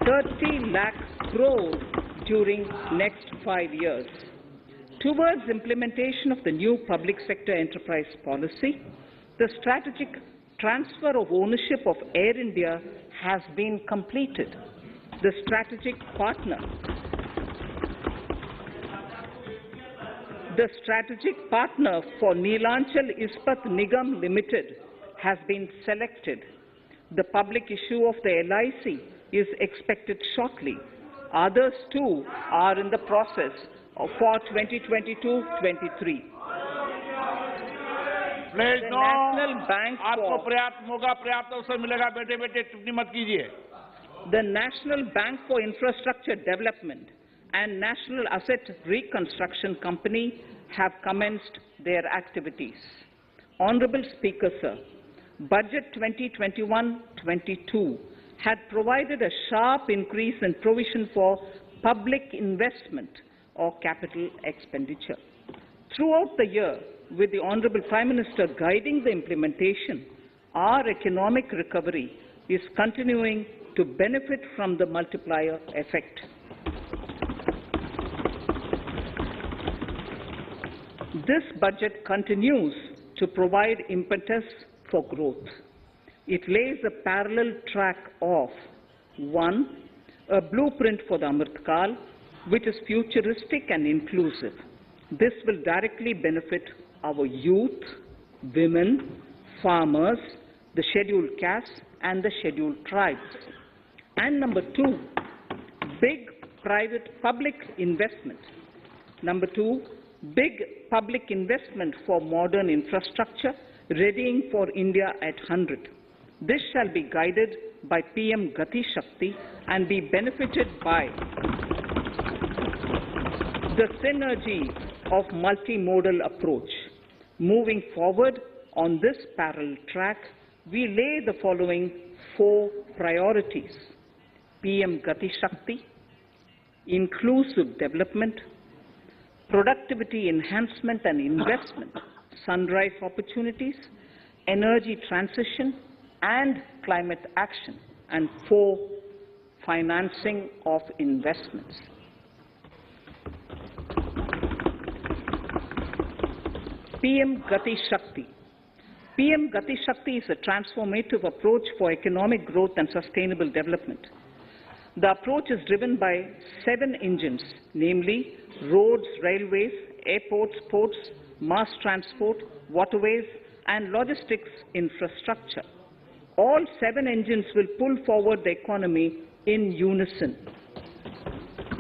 30 lakh crore during next 5 years. Towards implementation of the new public sector enterprise policy, the strategic transfer of ownership of Air India has been completed. The strategic partner for Neelanchal Ispat Nigam Limited has been selected. The public issue of the LIC is expected shortly. Others too are in the process for 2022-23. The National Bank आपको पर्याप्त मौका पर्याप्त अवसर मिलेगा बेटे बेटे टिप्पणी मत कीजिए. The National Bank for Infrastructure Development and National Asset Reconstruction Company have commenced their activities. Honourable Speaker, Sir, Budget 2021-22 had provided a sharp increase in provision for public investment or capital expenditure. Throughout the year, with the Honourable Prime Minister guiding the implementation, our economic recovery is continuing to benefit from the multiplier effect. This budget continues to provide impetus for growth. It lays a parallel track of 1. A blueprint for the Amrit Kal, which is futuristic and inclusive. This will directly benefit our youth, women, farmers, the scheduled castes and the scheduled tribes. And number 2, big private-public investment. Number 2, big public investment for modern infrastructure, readying for India at 100. This shall be guided by PM Gati Shakti and be benefited by the synergy of multimodal approach. Moving forward on this parallel track, we lay the following 4 priorities: PM Gati Shakti, inclusive development, productivity enhancement and investment, sunrise opportunities, energy transition and climate action, and 4, financing of investments. PM Gati Shakti. PM Gati Shakti is a transformative approach for economic growth and sustainable development. The approach is driven by 7 engines, namely roads, railways, airports, ports, mass transport, waterways, and logistics infrastructure. All 7 engines will pull forward the economy in unison.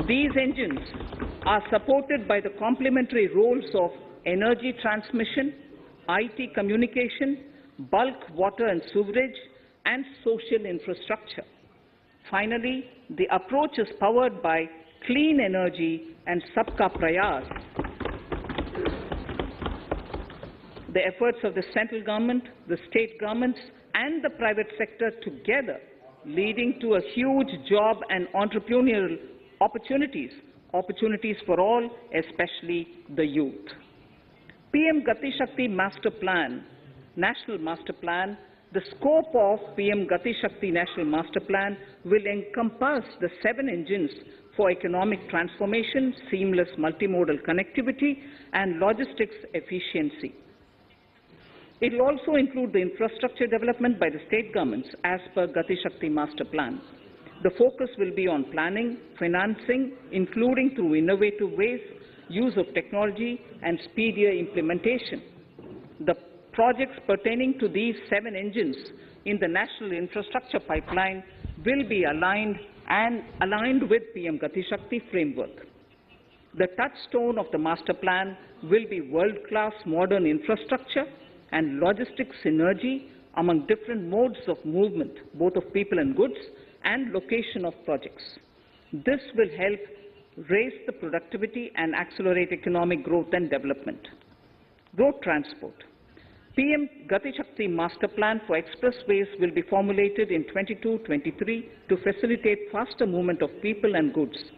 These engines are supported by the complementary roles of energy transmission, IT communication, bulk water and sewerage, and social infrastructure. Finally, the approach is powered by clean energy and Sabka Prayas. The efforts of the central government, the state governments, and the private sector together, leading to a huge job and entrepreneurial opportunities for all, especially the youth. PM Gati Shakti Master Plan, National Master Plan. The scope of PM Gati Shakti National Master Plan will encompass the 7 engines for economic transformation, seamless multimodal connectivity, and logistics efficiency. It will also include the infrastructure development by the state governments as per Gati Shakti Master Plan. The focus will be on planning, financing, including through innovative ways, use of technology, and speedier implementation. The projects pertaining to these 7 engines in the National Infrastructure Pipeline will be aligned with PM Gati Shakti framework. The touchstone of the master plan will be world-class modern infrastructure and logistics synergy among different modes of movement, both of people and goods, and location of projects. This will help raise the productivity and accelerate economic growth and development. Road transport. PM Gati Shakti Master Plan for expressways will be formulated in 22-23 to facilitate faster movement of people and goods.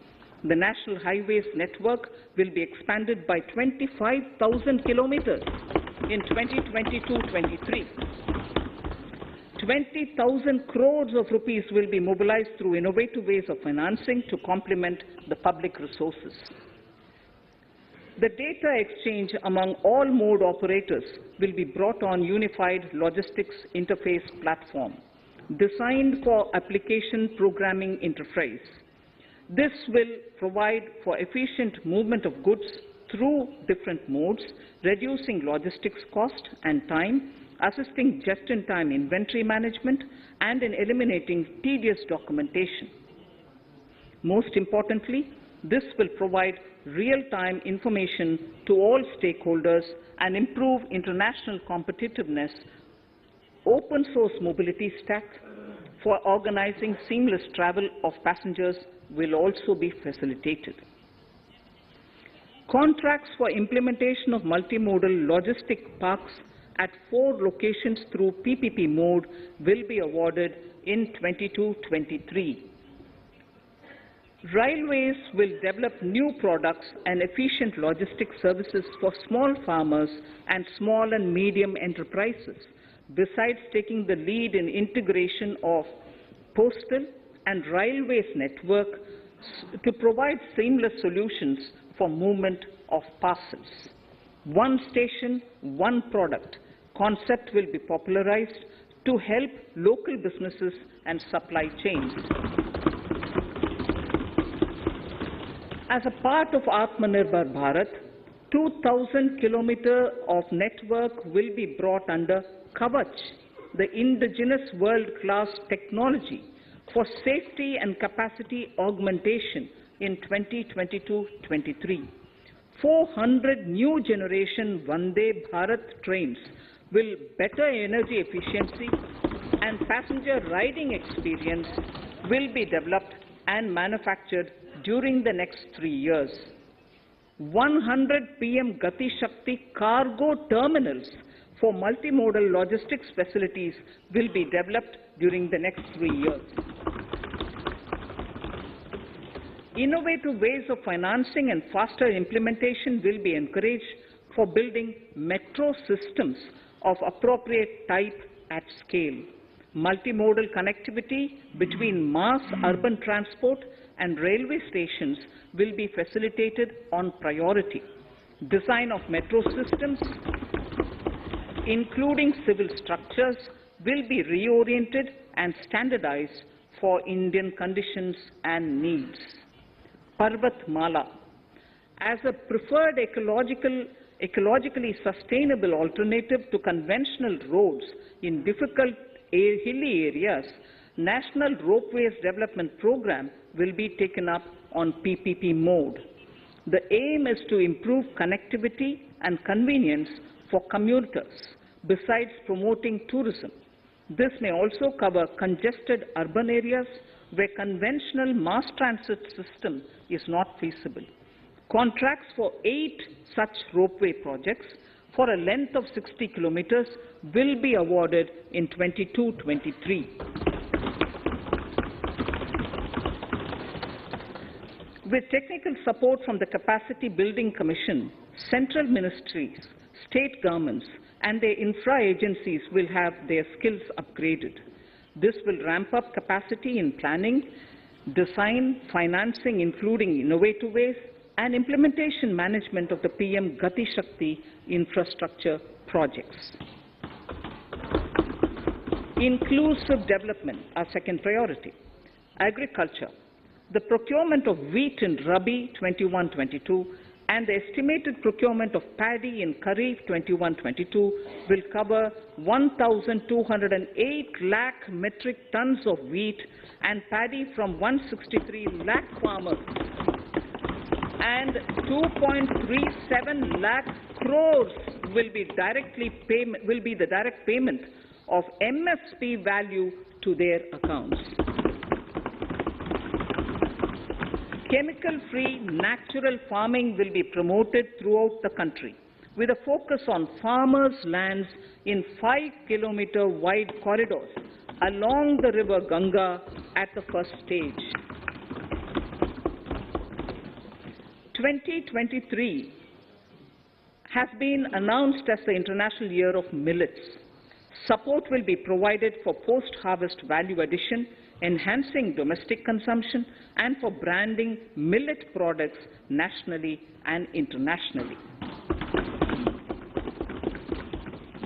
The National Highways network will be expanded by 25,000 kilometers in 2022-23. To 20,000 crores of rupees will be mobilized through innovative ways of financing to complement the public resources. The data exchange among all mode operators will be brought on unified logistics interface platform, designed for application programming interface. This will provide for efficient movement of goods through different modes, reducing logistics cost and time, assisting just-in-time inventory management, and in eliminating tedious documentation. Most importantly, this will provide real-time information to all stakeholders and improve international competitiveness. Open source mobility stack for organizing seamless travel of passengers will also be facilitated. Contracts for implementation of multimodal logistic parks at 4 locations through PPP mode will be awarded in 22-23. Railways will develop new products and efficient logistic services for small farmers and small and medium enterprises, besides taking the lead in integration of postal and railways network to provide seamless solutions for movement of parcels. One station, one product concept will be popularized to help local businesses and supply chains. As a part of Atmanirbhar Bharat, 2,000 kilometers of network will be brought under Kavach, the indigenous world-class technology for safety and capacity augmentation in 2022-23. 400 new generation Vande Bharat trains will better energy efficiency and passenger riding experience will be developed and manufactured during the next 3 years. 100 PM Gati Shakti cargo terminals for multimodal logistics facilities will be developed during the next 3 years. Innovative ways of financing and faster implementation will be encouraged for building metro systems of appropriate type at scale. Multimodal connectivity between mass urban transport and railway stations will be facilitated on priority. Design of metro systems, including civil structures, will be reoriented and standardized for Indian conditions and needs. Parvat Mala, as a preferred ecologically sustainable alternative to conventional roads in difficult hilly areas, National Ropeways Development Program will be taken up on PPP mode. The aim is to improve connectivity and convenience for commuters, besides promoting tourism. This may also cover congested urban areas where conventional mass transit system is not feasible. Contracts for 8 such ropeway projects for a length of 60 kilometers will be awarded in 22-23. With technical support from the Capacity Building Commission, central ministries, state governments, and their infra agencies will have their skills upgraded. This will ramp up capacity in planning, design, financing, including innovative ways, and implementation management of the PM Gati Shakti infrastructure projects. Inclusive development, our second priority. Agriculture. The procurement of wheat in Rabi 21-22 and the estimated procurement of paddy in Kharif 21-22 will cover 1,208 lakh metric tons of wheat and paddy from 163 lakh farmers, and 2.37 lakh crores will be the direct payment of MSP value to their accounts. Chemical-free natural farming will be promoted throughout the country, with a focus on farmers' lands in 5-kilometer wide corridors along the river Ganga at the first stage. 2023 has been announced as the International Year of Millets. Support will be provided for post-harvest value addition, enhancing domestic consumption, and for branding millet products nationally and internationally.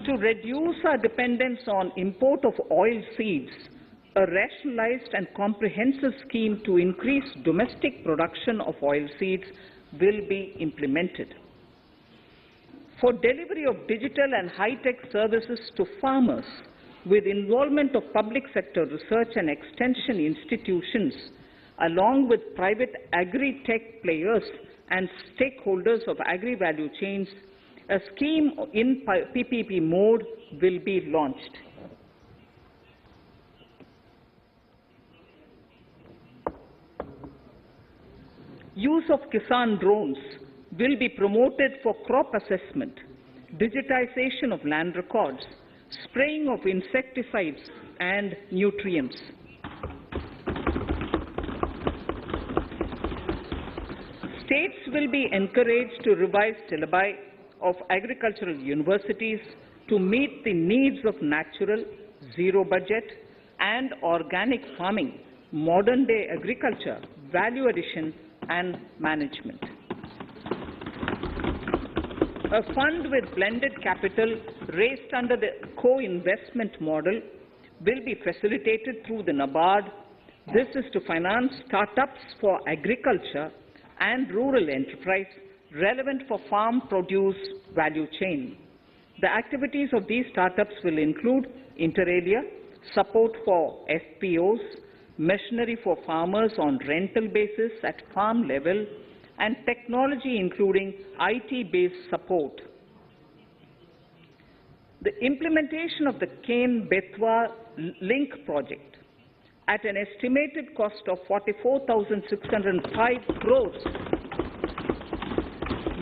To reduce our dependence on import of oil seeds, a rationalized and comprehensive scheme to increase domestic production of oil seeds will be implemented. For delivery of digital and high-tech services to farmers, with involvement of public sector research and extension institutions, along with private agri-tech players and stakeholders of agri-value chains, a scheme in PPP mode will be launched. Use of Kisan drones will be promoted for crop assessment, digitization of land records, spraying of insecticides and nutrients. States will be encouraged to revise syllabi of agricultural universities to meet the needs of natural, zero budget, and organic farming, modern day agriculture, value addition, and management. A fund with blended capital raised under the co-investment model will be facilitated through the NABARD. This is to finance startups for agriculture and rural enterprise relevant for farm produce value chain. The activities of these startups will include inter alia, support for FPOs, machinery for farmers on rental basis at farm level, and technology including IT-based support. The implementation of the Ken-Betwa link project at an estimated cost of 44,605 crores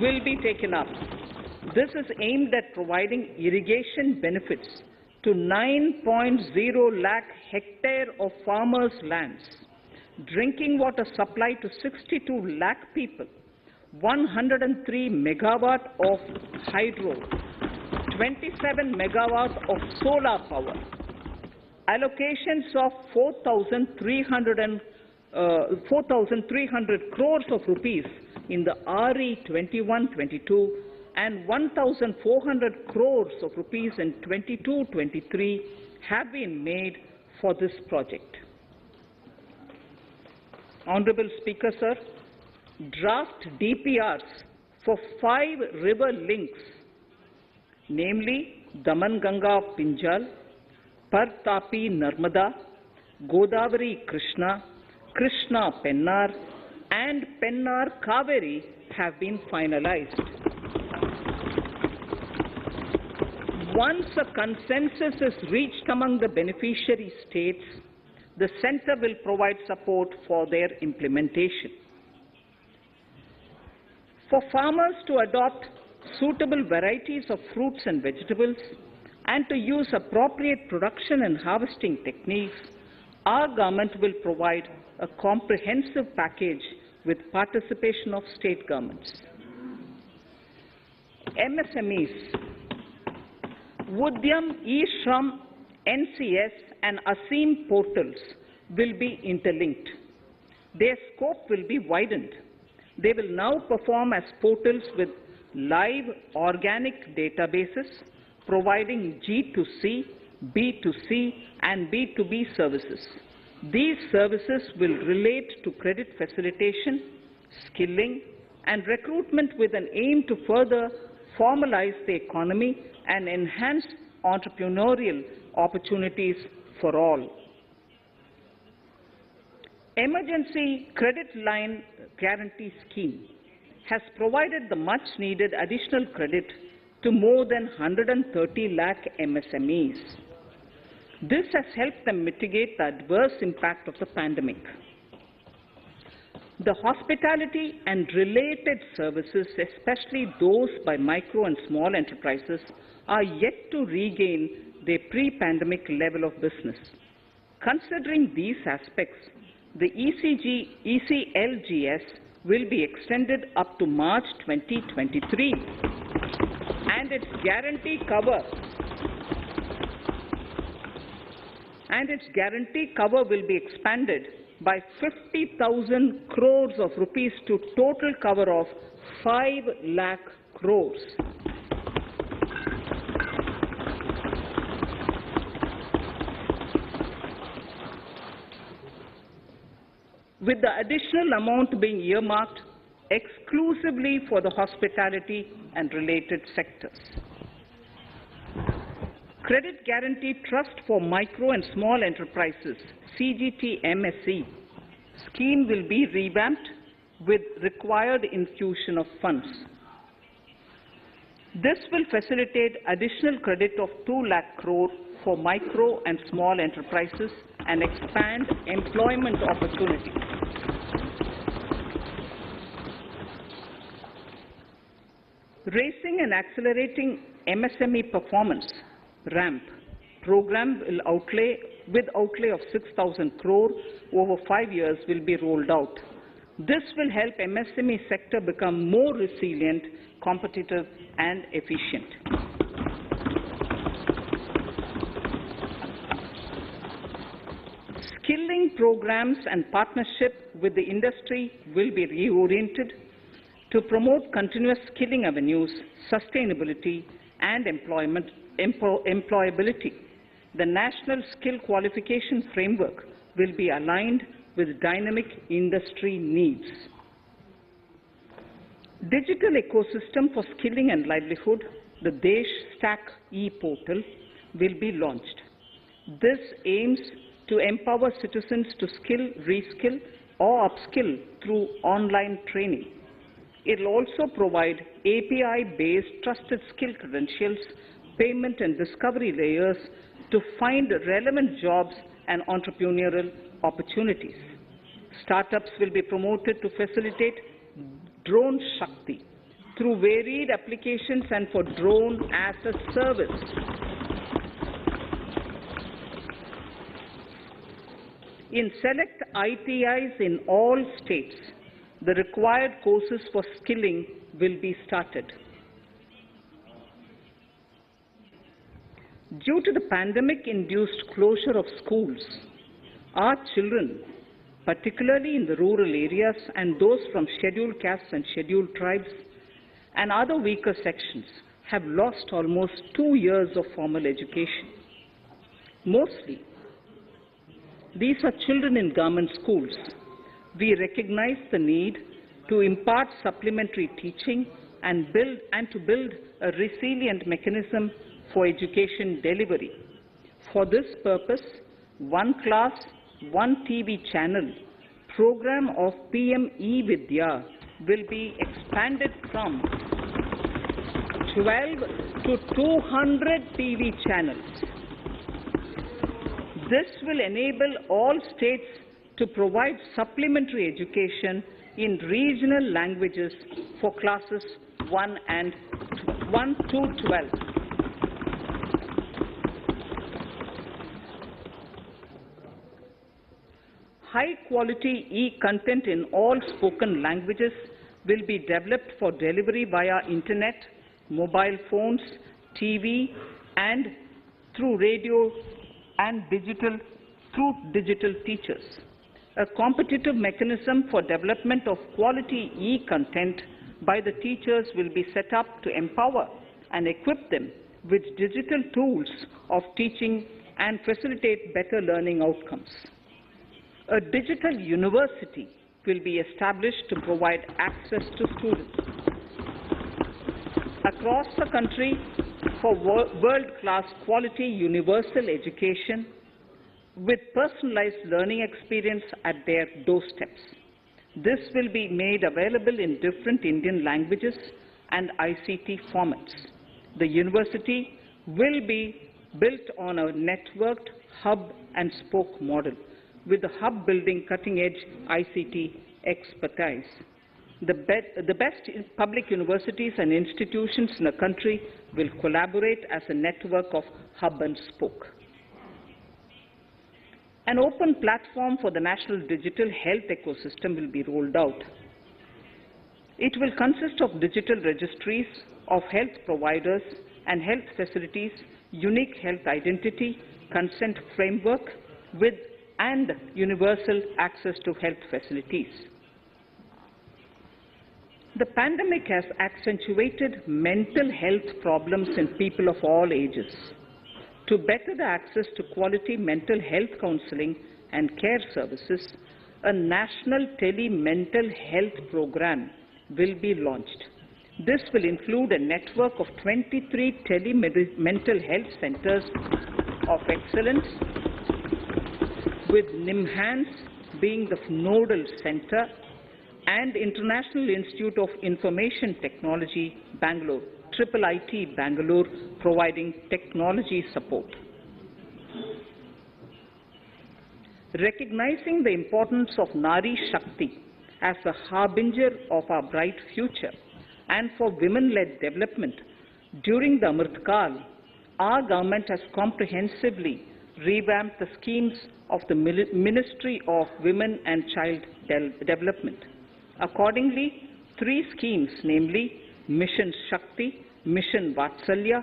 will be taken up. This is aimed at providing irrigation benefits to 9.0 lakh hectare of farmers' lands, drinking water supply to 62 lakh people, 103 megawatt of hydro, 27 megawatt of solar power, allocations of 4,300 crores of rupees in the RE 21-22 and 1,400 crores of rupees in 22-23 have been made for this project. Honorable Speaker, sir, draft DPRs for 5 river links, namely Daman-Ganga Pinjal, Par-Tapi Narmada, Godavari Krishna, Krishna Pennar, and Pennar Kaveri have been finalized. Once a consensus is reached among the beneficiary states, the Centre will provide support for their implementation. For farmers to adopt suitable varieties of fruits and vegetables and to use appropriate production and harvesting techniques, our government will provide a comprehensive package with participation of state governments. MSMEs, Udyam, eShram, NCS, and ASEEM portals will be interlinked. Their scope will be widened. They will now perform as portals with live organic databases, providing G2C, B2C, and B2B services. These services will relate to credit facilitation, skilling, and recruitment with an aim to further formalize the economy and enhance entrepreneurial opportunities for all. Emergency Credit Line Guarantee Scheme has provided the much-needed additional credit to more than 130 lakh MSMEs. This has helped them mitigate the adverse impact of the pandemic. The hospitality and related services, especially those by micro and small enterprises, are yet to regain their pre-pandemic level of business. Considering these aspects, the ECLGS will be extended up to March 2023, and its guarantee cover and its guarantee cover will be expanded by 50,000 crores of rupees to total cover of 5 lakh crores. With the additional amount being earmarked exclusively for the hospitality and related sectors. Credit Guarantee Trust for Micro and Small Enterprises, CGT-MSE, scheme will be revamped with required infusion of funds. This will facilitate additional credit of 2 lakh crore for micro and small enterprises and expand employment opportunities. Raising and Accelerating MSME Performance, RAMP, program will outlay of 6,000 crore over 5 years will be rolled out. This will help MSME sector become more resilient, competitive and efficient. Skilling programs and partnership with the industry will be reoriented to promote continuous skilling avenues, sustainability and employability. The National Skill Qualification Framework will be aligned with dynamic industry needs. Digital ecosystem for skilling and livelihood, the Desh Stack e-portal, will be launched. This aims to empower citizens to skill, reskill or upskill through online training. It will also provide API-based trusted skill credentials, payment and discovery layers to find relevant jobs and entrepreneurial opportunities. Startups will be promoted to facilitate Drone Shakti through varied applications and for drone as a service. In select ITIs in all states, the required courses for skilling will be started. Due to the pandemic-induced closure of schools, our children, particularly in the rural areas and those from scheduled castes and scheduled tribes and other weaker sections, have lost almost 2 years of formal education. Mostly, these are children in government schools. We recognize the need to impart supplementary teaching and to build a resilient mechanism for education delivery. For this purpose, One Class, One TV channel program of PM E-Vidya will be expanded from 12 to 200 TV channels. This will enable all states to provide supplementary education in regional languages for classes 1 to 12. High-quality e-content in all spoken languages will be developed for delivery via internet, mobile phones, TV, and through radio and through digital teachers. A competitive mechanism for development of quality e-content by the teachers will be set up to empower and equip them with digital tools of teaching and facilitate better learning outcomes. A digital university will be established to provide access to students across the country for world-class quality universal education with personalized learning experience at their doorsteps. This will be made available in different Indian languages and ICT formats. The university will be built on a networked hub and spoke model, with the hub building cutting-edge ICT expertise. The best public universities and institutions in the country will collaborate as a network of hub and spoke. An open platform for the national digital health ecosystem will be rolled out. It will consist of digital registries of health providers and health facilities, unique health identity, consent framework and universal access to health facilities. The pandemic has accentuated mental health problems in people of all ages. To better the access to quality mental health counseling and care services, a national Tele mental health program will be launched. This will include a network of 23 Tele mental health centers of excellence, with NIMHANS being the nodal center and International Institute of Information Technology, Bangalore, IIIT Bangalore, providing technology support. Recognizing the importance of Nari Shakti as the harbinger of our bright future and for women-led development, during the Amrit Kal, our government has comprehensively revamped the schemes of the Ministry of Women and Child Development. Accordingly, 3 schemes, namely Mission Shakti, Mission Vatsalya,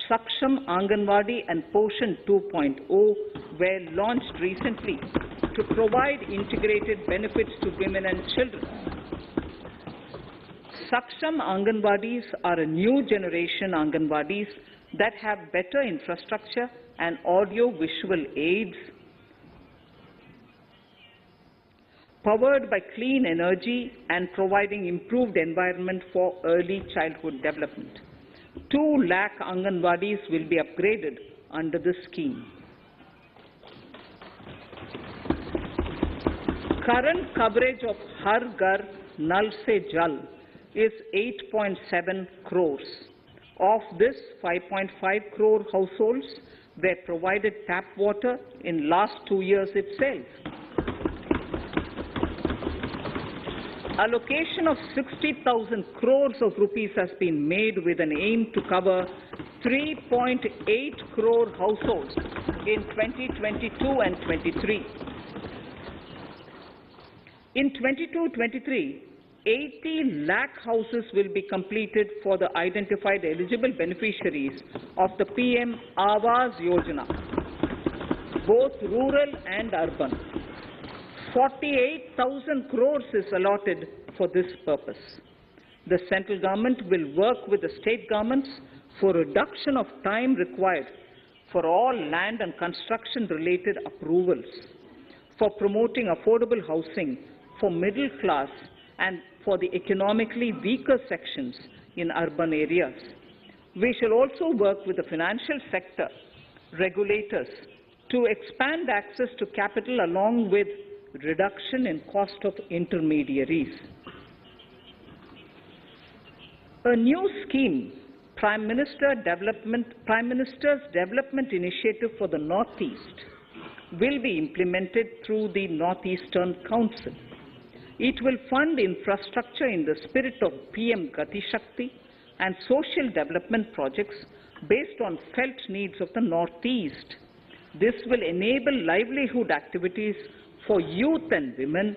Saksham Anganwadi and Poshan 2.0 were launched recently to provide integrated benefits to women and children. Saksham Anganwadis are a new generation Anganwadis that have better infrastructure and audio-visual aids, powered by clean energy and providing improved environment for early childhood development. 2 lakh Anganwadis will be upgraded under this scheme. Current coverage of Har Ghar Nal Se Jal is 8.7 crores. Of this, 5.5 crore households were provided tap water in last 2 years itself. Allocation of 60,000 crores of rupees has been made with an aim to cover 3.8 crore households in 2022 and 23. In 22-23, 80 lakh houses will be completed for the identified eligible beneficiaries of the PM Awas Yojana, both rural and urban. 48,000 crores is allotted for this purpose. The central government will work with the state governments for reduction of time required for all land and construction related approvals, for promoting affordable housing for middle class and for the economically weaker sections in urban areas. We shall also work with the financial sector regulators to expand access to capital along with reduction in cost of intermediaries. A new scheme, Prime Minister's Development Initiative for the Northeast, will be implemented through the Northeastern Council. It will fund infrastructure in the spirit of PM Gati Shakti and social development projects based on felt needs of the Northeast. This will enable livelihood activities for youth and women,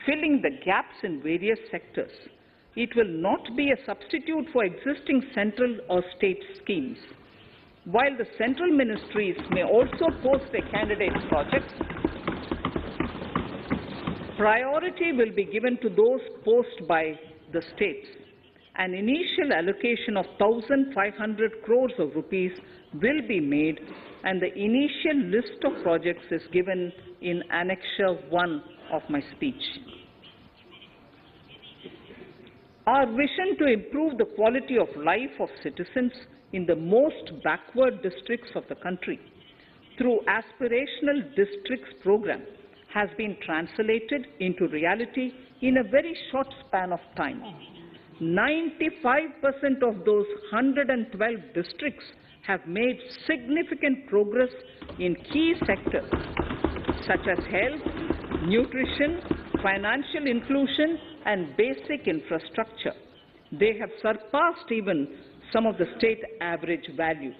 filling the gaps in various sectors. It will not be a substitute for existing central or state schemes. While the central ministries may also post their candidate projects, priority will be given to those posted by the states. An initial allocation of 1,500 crores of rupees will be made, and the initial list of projects is given in Annexure 1 of my speech. Our vision to improve the quality of life of citizens in the most backward districts of the country through Aspirational Districts program has been translated into reality in a very short span of time. 95% of those 112 districts have made significant progress in key sectors such as health, nutrition, financial inclusion, and basic infrastructure. They have surpassed even some of the state average values.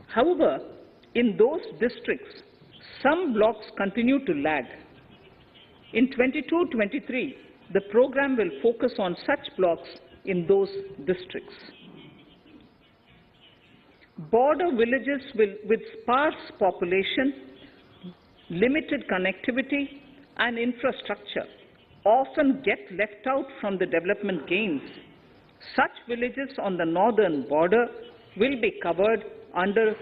However, in those districts, some blocks continue to lag. In 22-23, The program will focus on such blocks in those districts. Border villages with sparse population, limited connectivity and infrastructure often get left out from the development gains. Such villages on the northern border will be covered under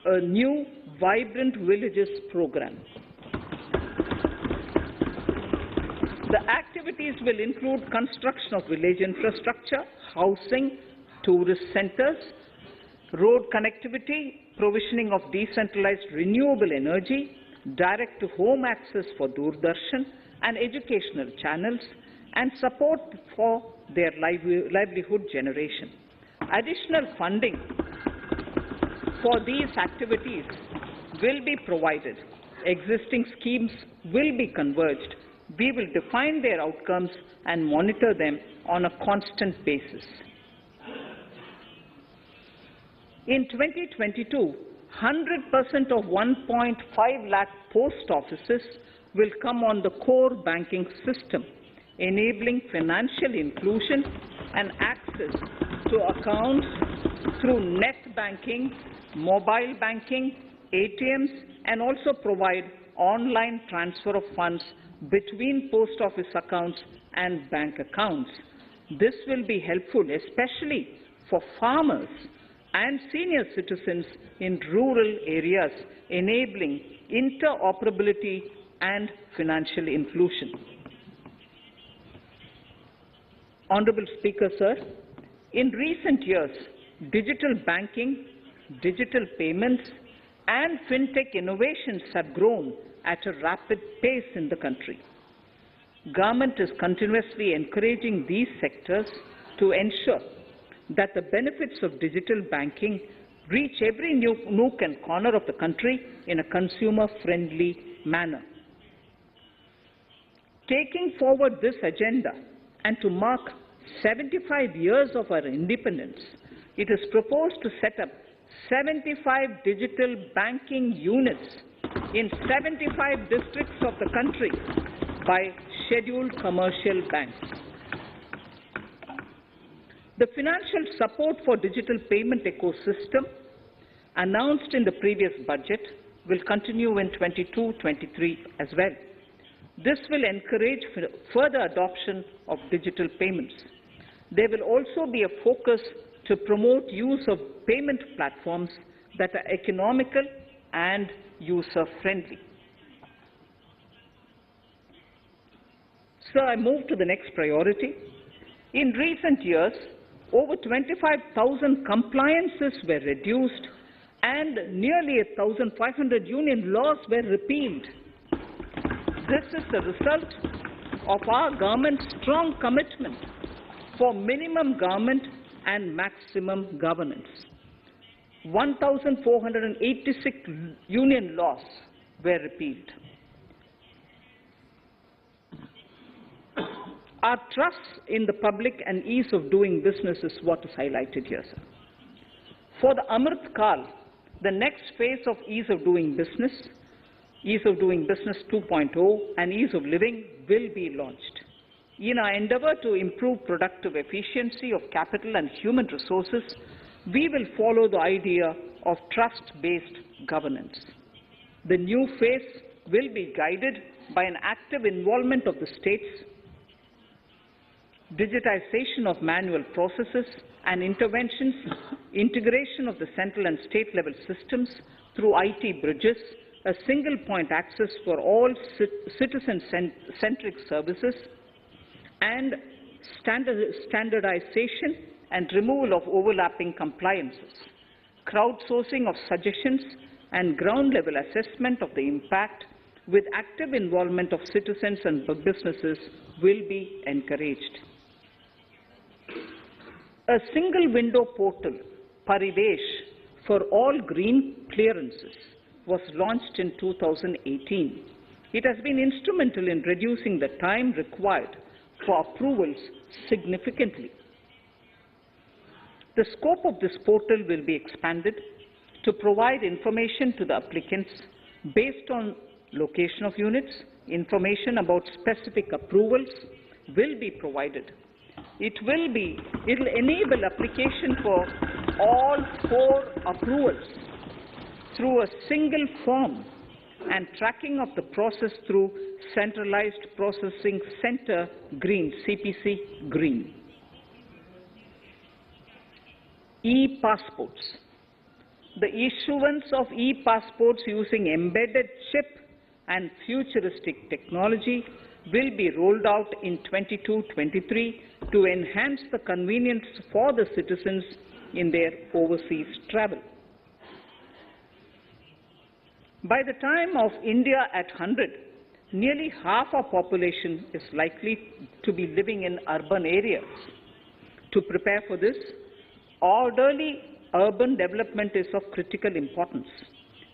a new Vibrant Villages program. The activities will include construction of village infrastructure, housing, tourist centers, road connectivity, provisioning of decentralized renewable energy, direct-to-home access for Doordarshan and educational channels, and support for their livelihood generation. Additional funding for these activities will be provided. Existing schemes will be converged. We will define their outcomes and monitor them on a constant basis. In 2022, 100% of 1.5 lakh post offices will come on the core banking system, enabling financial inclusion and access to accounts through net banking, mobile banking, ATMs, and also provide online transfer of funds between post office accounts and bank accounts. This will be helpful, especially for farmers and senior citizens in rural areas, enabling interoperability and financial inclusion. Honorable Speaker, sir, in recent years, digital banking, digital payments, and fintech innovations have grown at a rapid pace in the country. Government is continuously encouraging these sectors to ensure that the benefits of digital banking reach every nook and corner of the country in a consumer-friendly manner. Taking forward this agenda and to mark 75 years of our independence, it is proposed to set up 75 digital banking units in 75 districts of the country by scheduled commercial banks. The financial support for digital payment ecosystem announced in the previous budget will continue in 22-23 as well. This will encourage further adoption of digital payments. There will also be a focus to promote use of payment platforms that are economical and user-friendly. Sir, I move to the next priority. In recent years, over 25,000 compliances were reduced and nearly 1,500 union laws were repealed. This is the result of our government's strong commitment for minimum government and maximum governance. 1,486 union laws were repealed. Our trust in the public and ease of doing business is what is highlighted here, sir. For the Amrit Kal, the next phase of ease of doing business 2.0 and ease of living will be launched. In our endeavor to improve productive efficiency of capital and human resources, we will follow the idea of trust-based governance. The new phase will be guided by an active involvement of the states, digitization of manual processes and interventions, integration of the central and state level systems through IT bridges, a single point access for all citizen-centric services, and standardization and removal of overlapping compliances. Crowdsourcing of suggestions and ground-level assessment of the impact with active involvement of citizens and businesses will be encouraged. A single window portal, Parivesh, for all green clearances was launched in 2018. It has been instrumental in reducing the time required for approvals significantly. The scope of this portal will be expanded to provide information to the applicants based on location of units, information about specific approvals, will be provided. It will enable application for all 4 approvals through a single form and tracking of the process through Centralized Processing Center Green, CPC Green. E-passports. The issuance of e-passports using embedded chip and futuristic technology will be rolled out in 22-23 to enhance the convenience for the citizens in their overseas travel. By the time of India at 100, nearly half our population is likely to be living in urban areas. To prepare for this, orderly urban development is of critical importance.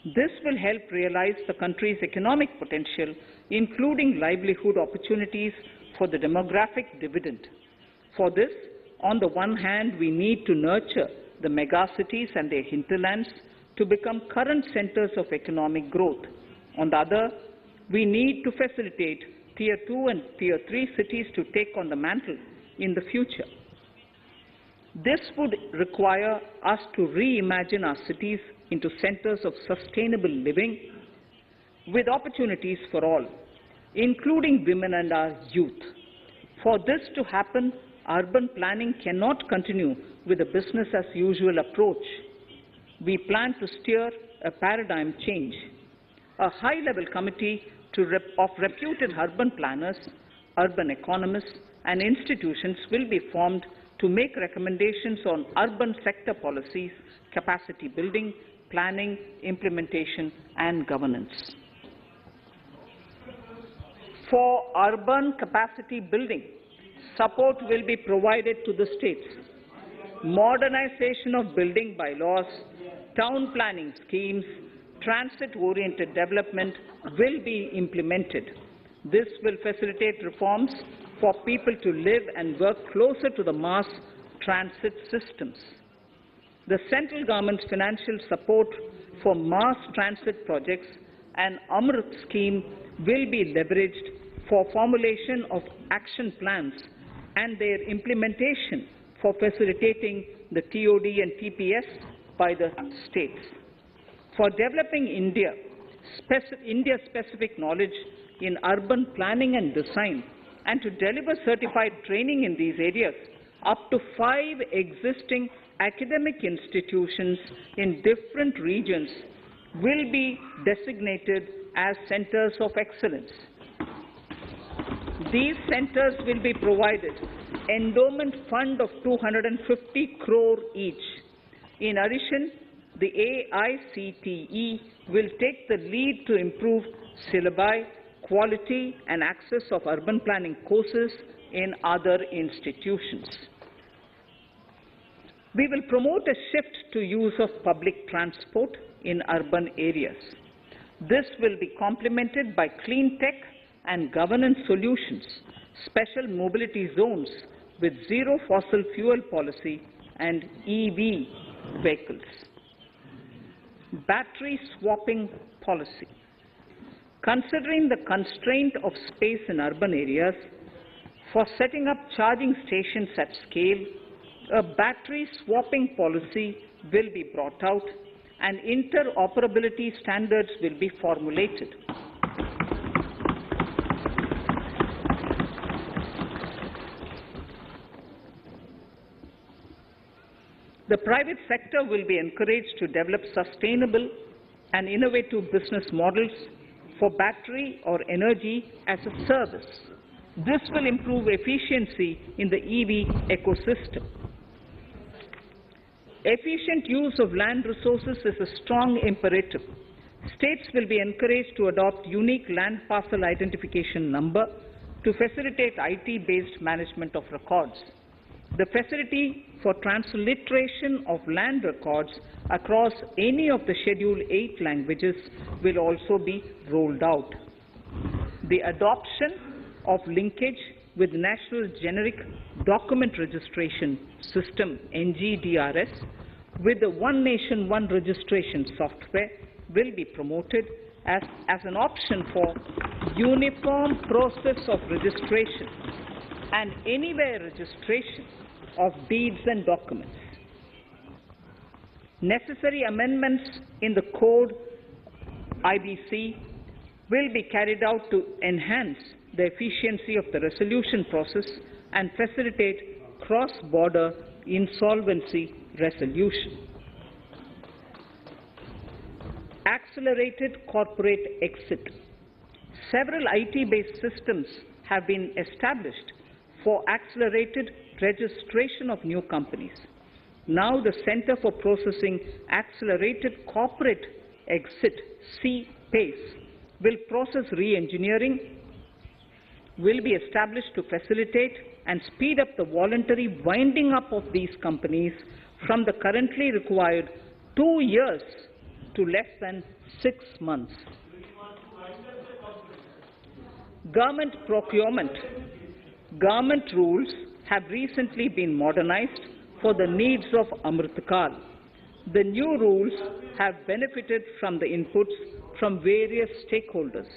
This will help realize the country's economic potential, including livelihood opportunities for the demographic dividend. For this, on the one hand, we need to nurture the megacities and their hinterlands to become current centers of economic growth. On the other, we need to facilitate Tier 2 and Tier 3 cities to take on the mantle in the future. This would require us to reimagine our cities into centers of sustainable living with opportunities for all, including women and our youth. For this to happen, urban planning cannot continue with a business-as-usual approach. We plan to steer a paradigm change. A high-level committee of reputed urban planners, urban economists, and institutions will be formed to make recommendations on urban sector policies, capacity building, planning, implementation, and governance. For urban capacity building, support will be provided to the states. Modernization of building bylaws, town planning schemes, transit-oriented development will be implemented. This will facilitate reforms for people to live and work closer to the mass transit systems. The central government's financial support for mass transit projects and Amrit scheme will be leveraged for formulation of action plans and their implementation for facilitating the TOD and TPS by the states. For developing India-specific knowledge in urban planning and design, and to deliver certified training in these areas, up to 5 existing academic institutions in different regions will be designated as centers of excellence. These centers will be provided endowment fund of 250 crore each. In addition, the AICTE will take the lead to improve syllabi, quality and access of urban planning courses in other institutions. We will promote a shift to use of public transport in urban areas. This will be complemented by clean tech and governance solutions, special mobility zones with zero fossil fuel policy and EV vehicles. Battery swapping policy. Considering the constraint of space in urban areas, for setting up charging stations at scale, a battery swapping policy will be brought out and interoperability standards will be formulated. The private sector will be encouraged to develop sustainable and innovative business models for battery or energy as a service. This will improve efficiency in the EV ecosystem. Efficient use of land resources is a strong imperative. States will be encouraged to adopt unique land parcel identification number to facilitate IT-based management of records. The facility for transliteration of land records across any of the Schedule 8 languages will also be rolled out. The adoption of linkage with National Generic Document Registration System, NGDRS, with the One Nation, One Registration software will be promoted as an option for uniform process of registration and anywhere registration of deeds and documents. Necessary amendments in the code IBC will be carried out to enhance the efficiency of the resolution process and facilitate cross-border insolvency resolution. Accelerated corporate exit. Several IT-based systems have been established for accelerated registration of new companies. Now the Center for Processing Accelerated Corporate Exit, CPACE, will process re-engineering, will be established to facilitate and speed up the voluntary winding up of these companies from the currently required 2 years to less than 6 months. Government procurement. Government rules have recently been modernized for the needs of Amritkal. The new rules have benefited from the inputs from various stakeholders.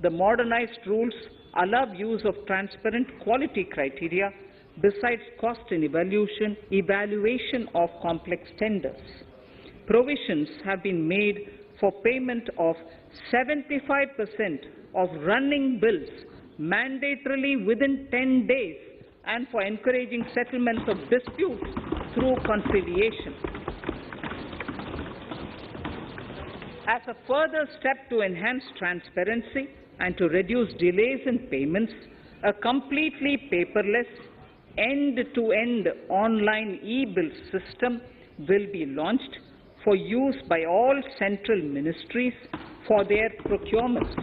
The modernized rules allow use of transparent quality criteria besides cost and evaluation of complex tenders. Provisions have been made for payment of 75% of running bills mandatorily within 10 days and for encouraging settlements of disputes through conciliation. As a further step to enhance transparency and to reduce delays in payments, a completely paperless, end-to-end online e-bill system will be launched for use by all central ministries for their procurements.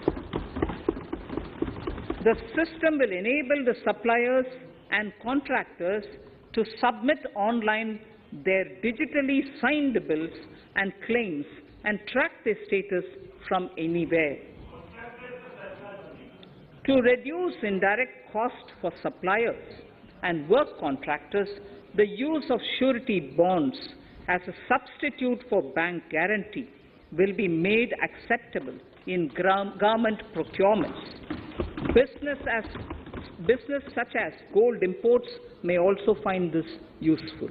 The system will enable the suppliers and contractors to submit online their digitally signed bills and claims and track their status from anywhere. To reduce indirect cost for suppliers and work contractors, the use of surety bonds as a substitute for bank guarantee will be made acceptable in government procurements. Business such as gold imports may also find this useful.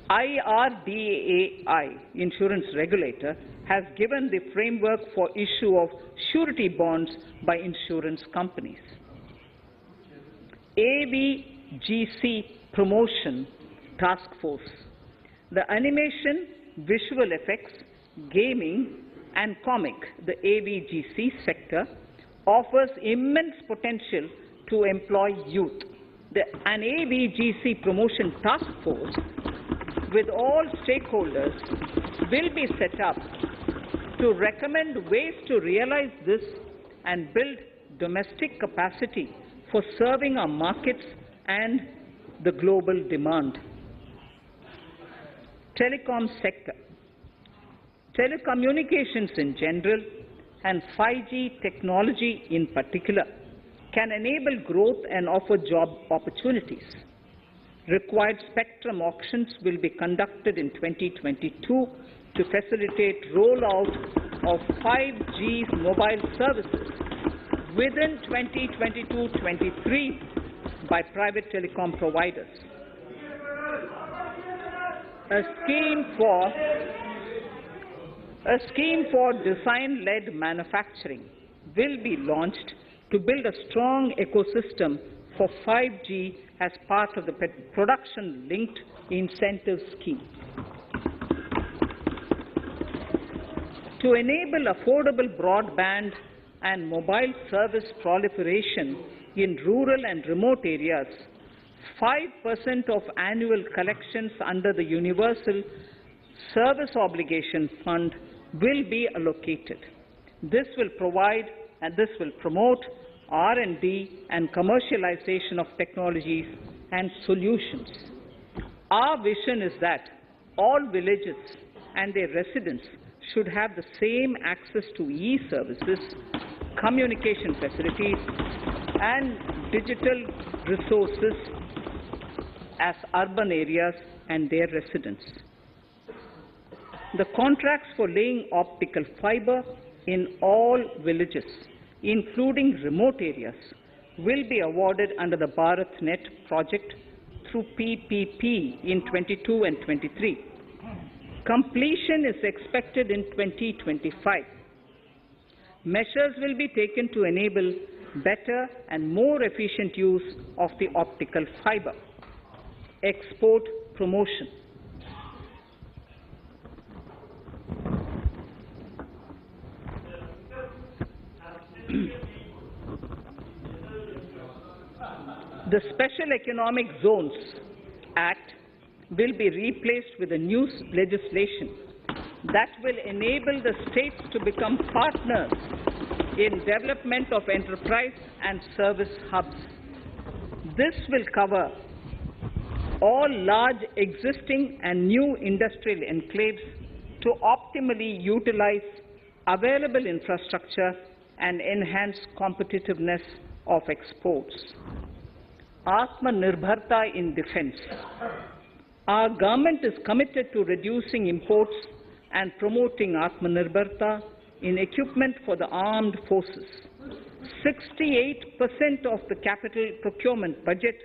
IRDAI, insurance regulator, has given the framework for issue of surety bonds by insurance companies. AVGC Promotion Task Force. The animation, visual effects, gaming and comic, the AVGC sector, offers immense potential to employ youth. An AVGC Promotion Task Force with all stakeholders will be set up to recommend ways to realize this and build domestic capacity for serving our markets and the global demand. Telecom sector. Telecommunications in general and 5G technology in particular can enable growth and offer job opportunities. Required spectrum auctions will be conducted in 2022 to facilitate rollout of 5G mobile services within 2022-23 by private telecom providers. A scheme for design-led manufacturing will be launched to build a strong ecosystem for 5G as part of the production-linked incentive scheme. To enable affordable broadband and mobile service proliferation in rural and remote areas, 5% of annual collections under the Universal Service Obligation Fund will be allocated. This will provide and this will promote R&D and commercialization of technologies and solutions. Our vision is that all villages and their residents should have the same access to e-services, communication facilities, and digital resources as urban areas and their residents. The contracts for laying optical fiber in all villages, including remote areas, will be awarded under the BharatNet project through PPP in 22 and 23. Completion is expected in 2025. Measures will be taken to enable better and more efficient use of the optical fiber. Export promotion. The Special Economic Zones Act will be replaced with a new legislation that will enable the states to become partners in development of enterprise and service hubs. This will cover all large existing and new industrial enclaves to optimally utilize available infrastructure and enhance competitiveness of exports. Atmanirbharta in defense. Our government is committed to reducing imports and promoting Atmanirbharta in equipment for the armed forces. 68% of the capital procurement budget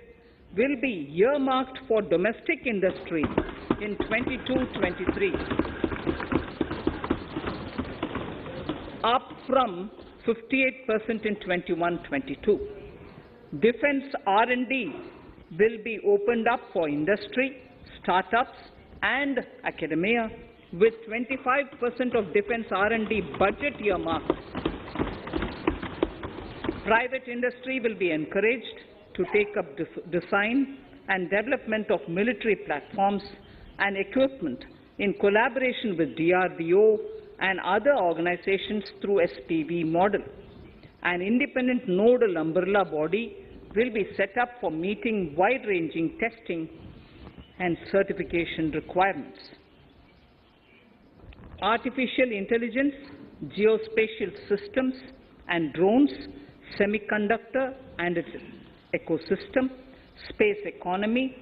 will be earmarked for domestic industry in 22-23, up from 58% in 21-22. Defense R&D will be opened up for industry, startups and academia, with 25% of defense R&D budget earmarked. Private industry will be encouraged to take up design and development of military platforms and equipment in collaboration with DRDO and other organizations through SPV model. An independent nodal umbrella body will be set up for meeting wide-ranging testing and certification requirements. Artificial intelligence, geospatial systems and drones, semiconductor and its ecosystem, space economy,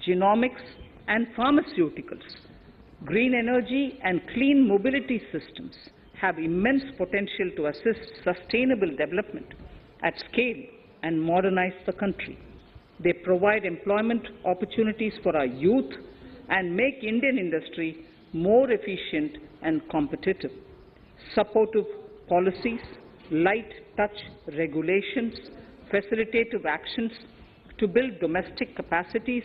genomics and pharmaceuticals, green energy and clean mobility systems have immense potential to assist sustainable development at scale and modernize the country. They provide employment opportunities for our youth and make Indian industry more efficient and competitive. Supportive policies, light touch regulations, facilitative actions to build domestic capacities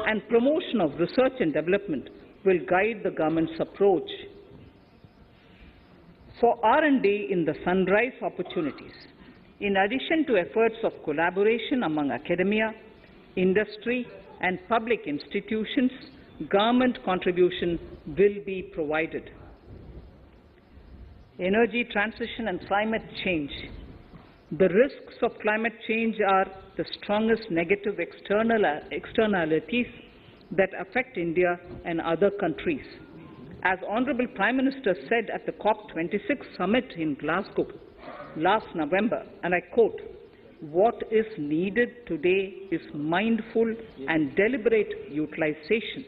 and promotion of research and development will guide the government's approach. For R&D in the sunrise opportunities, in addition to efforts of collaboration among academia, industry and public institutions, government contribution will be provided. Energy transition and climate change. The risks of climate change are the strongest negative externalities that affect India and other countries. As Honorable Prime Minister said at the COP26 summit in Glasgow last November, and I quote, "What is needed today is mindful and deliberate utilization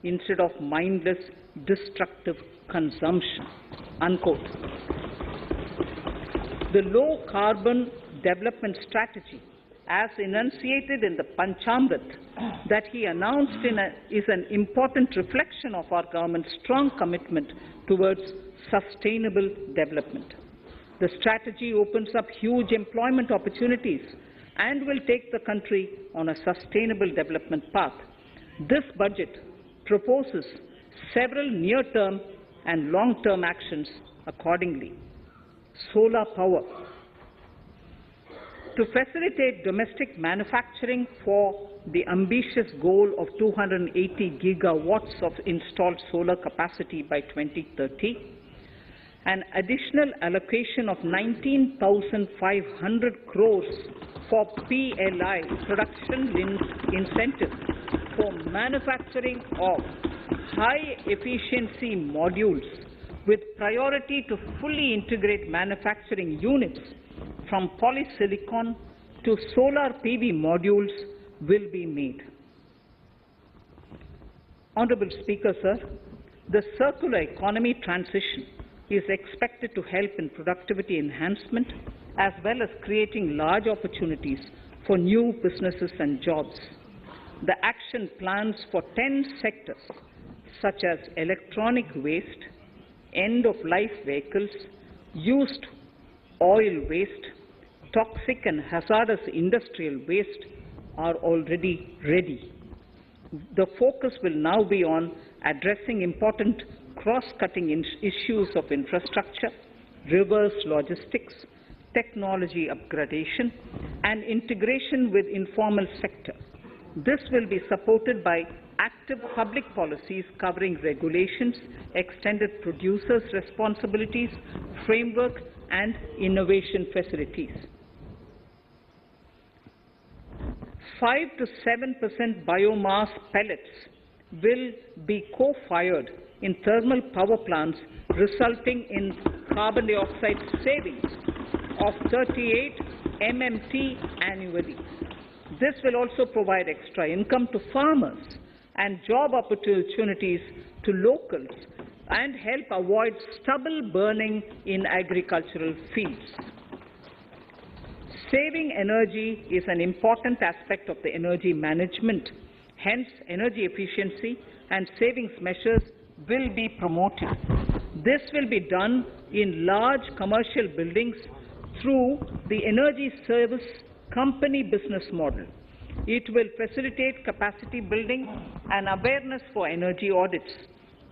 instead of mindless, destructive consumption," unquote. The low-carbon development strategy, as enunciated in the Panchamrit that he announced is an important reflection of our government's strong commitment towards sustainable development. The strategy opens up huge employment opportunities and will take the country on a sustainable development path. This budget proposes several near-term and long-term actions accordingly. Solar power. To facilitate domestic manufacturing for the ambitious goal of 280 gigawatts of installed solar capacity by 2030, an additional allocation of 19,500 crores for PLI, production-linked incentives, for manufacturing of high-efficiency modules with priority to fully integrate manufacturing units from polysilicon to solar PV modules will be made. Honorable Speaker, sir, the circular economy transition is expected to help in productivity enhancement as well as creating large opportunities for new businesses and jobs. The action plans for 10 sectors, such as electronic waste, end-of-life vehicles, used oil waste, toxic and hazardous industrial waste, are already ready. The focus will now be on addressing important cross-cutting issues of infrastructure, reverse logistics, technology upgradation, and integration with informal sector. This will be supported by active public policies covering regulations, extended producers' responsibilities, framework, and innovation facilities. 5 to 7% biomass pellets will be co-fired in thermal power plants, resulting in carbon dioxide savings of 38 MMT annually. This will also provide extra income to farmers and job opportunities to locals and help avoid stubble burning in agricultural fields. Saving energy is an important aspect of the energy management. Hence, energy efficiency and savings measures will be promoted. This will be done in large commercial buildings through the energy service company business model. It will facilitate capacity building and awareness for energy audits,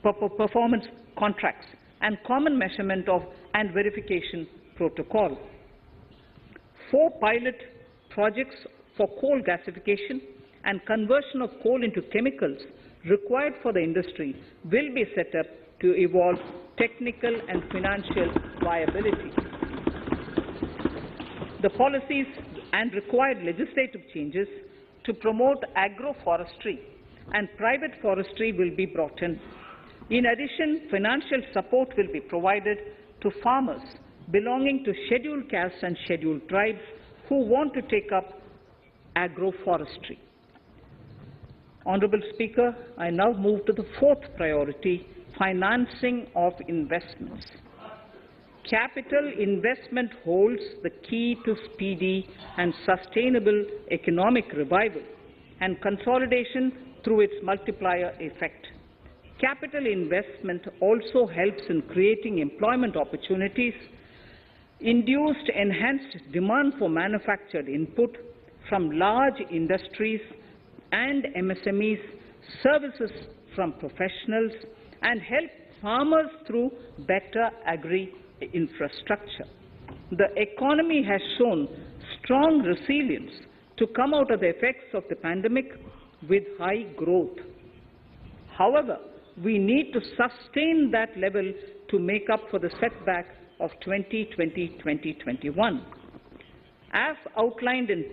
performance contracts, and common measurement of and verification protocol. 4 pilot projects for coal gasification and conversion of coal into chemicals required for the industry will be set up to evolve technical and financial viability. The policies and required legislative changes to promote agroforestry and private forestry will be brought in. In addition, financial support will be provided to farmers belonging to scheduled castes and scheduled tribes who want to take up agroforestry. Honourable Speaker, I now move to the 4th priority, financing of investments. Capital investment holds the key to speedy and sustainable economic revival and consolidation through its multiplier effect. Capital investment also helps in creating employment opportunities, induced enhanced demand for manufactured input from large industries and MSMEs, services from professionals, and help farmers through better agri-infrastructure. The economy has shown strong resilience to come out of the effects of the pandemic with high growth. However, we need to sustain that level to make up for the setback of 2020-2021. As outlined in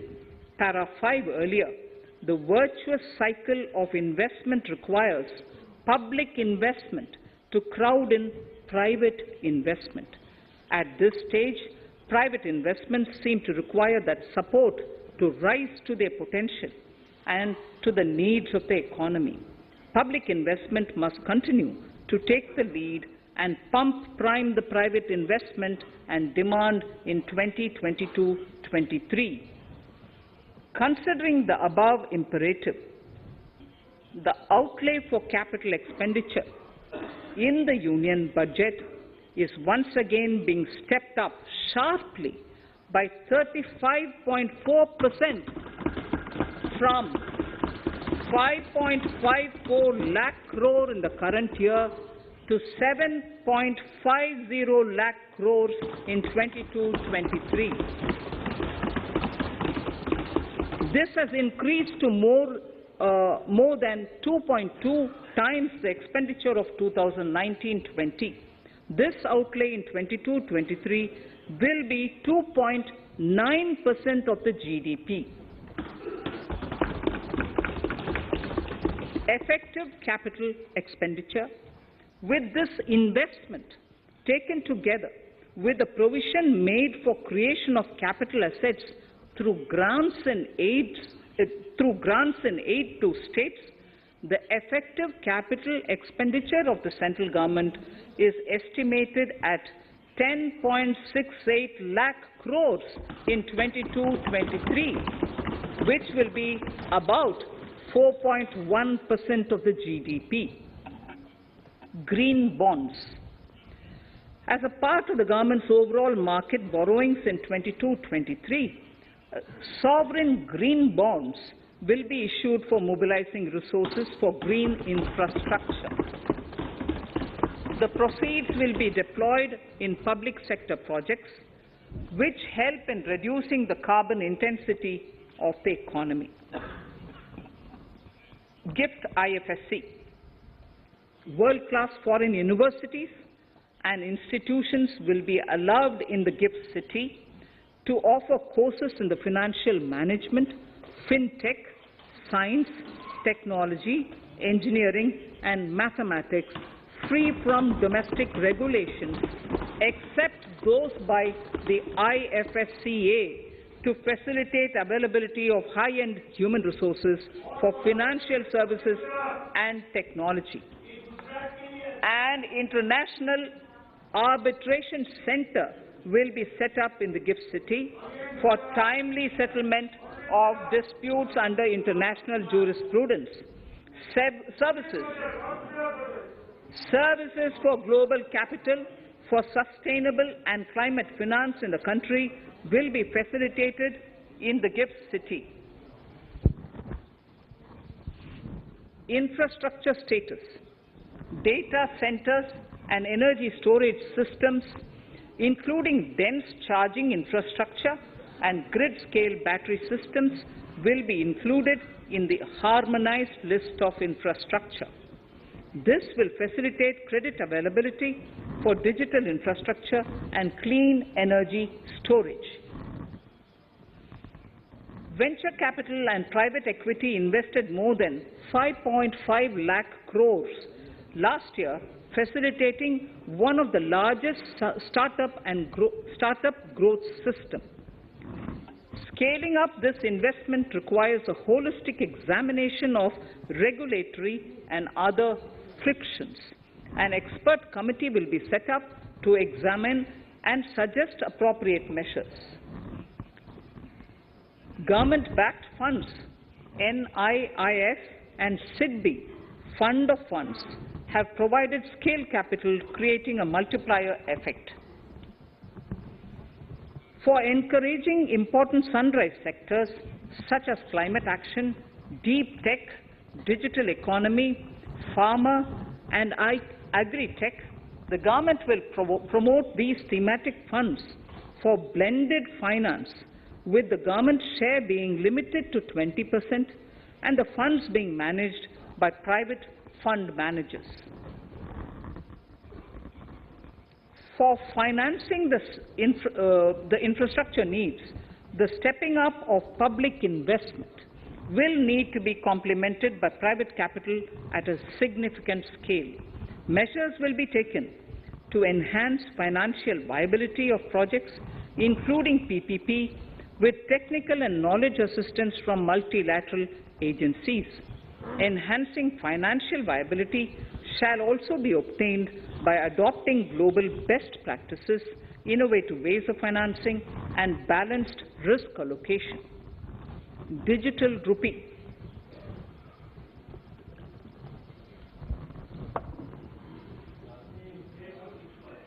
para 5 earlier, the virtuous cycle of investment requires public investment to crowd in private investment. At this stage, private investments seem to require that support to rise to their potential and to the needs of the economy. Public investment must continue to take the lead and prime the private investment and demand in 2022-23. Considering the above imperative, the outlay for capital expenditure in the Union budget is once again being stepped up sharply by 35.4% from 5.54 lakh crore in the current year to 7.50 lakh crores in 22-23. This has increased to more than 2.2 times the expenditure of 2019-20. This outlay in 22-23 will be 2.9% of the GDP. Effective capital expenditure, with this investment taken together with the provision made for creation of capital assets through grants and aid to states, the effective capital expenditure of the central government is estimated at 10.68 lakh crores in 22-23. which will be about 4.1% of the GDP. Green bonds. As a part of the government's overall market borrowings in 22-23, sovereign green bonds will be issued for mobilizing resources for green infrastructure. The proceeds will be deployed in public sector projects which help in reducing the carbon intensity of the economy. GIFT IFSC. World-class foreign universities and institutions will be allowed in the GIFT city to offer courses in the financial management, fintech, science, technology, engineering, and mathematics free from domestic regulations, except those by the IFSCA to facilitate availability of high-end human resources for financial services and technology. An international arbitration center will be set up in the GIFT city for timely settlement of disputes under international jurisprudence. Services for global capital for sustainable and climate finance in the country will be facilitated in the GIFT city. Infrastructure status. Data centers and energy storage systems, including dense charging infrastructure and grid-scale battery systems, will be included in the harmonized list of infrastructure. This will facilitate credit availability for digital infrastructure and clean energy storage. Venture capital and private equity invested more than 5.5 lakh crores last year, facilitating one of the largest startup growth system. Scaling up this investment requires a holistic examination of regulatory and other frictions. An expert committee will be set up to examine and suggest appropriate measures. Government-backed funds, NIIF and SIDBI, Fund of Funds, have provided scale capital, creating a multiplier effect. For encouraging important sunrise sectors such as climate action, deep tech, digital economy, pharma, and agri-tech, the government will promote these thematic funds for blended finance, with the government share being limited to 20% and the funds being managed by private fund managers. For financing the infrastructure needs, the stepping up of public investment will need to be complemented by private capital at a significant scale. Measures will be taken to enhance financial viability of projects, including PPP, with technical and knowledge assistance from multilateral agencies. Enhancing financial viability shall also be obtained by adopting global best practices, innovative ways of financing, and balanced risk allocation. Digital rupee.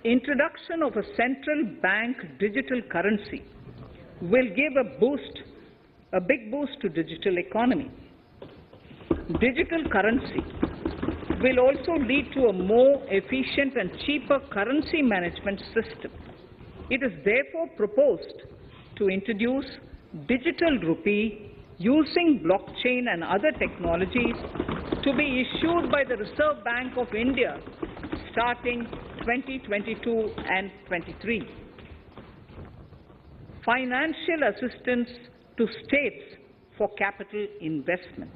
Introduction of a central bank digital currency will give a big boost to digital economy. Digital currency will also lead to a more efficient and cheaper currency management system. It is therefore proposed to introduce digital rupee using blockchain and other technologies to be issued by the Reserve Bank of India starting 2022 and 23. Financial assistance to states for capital investment.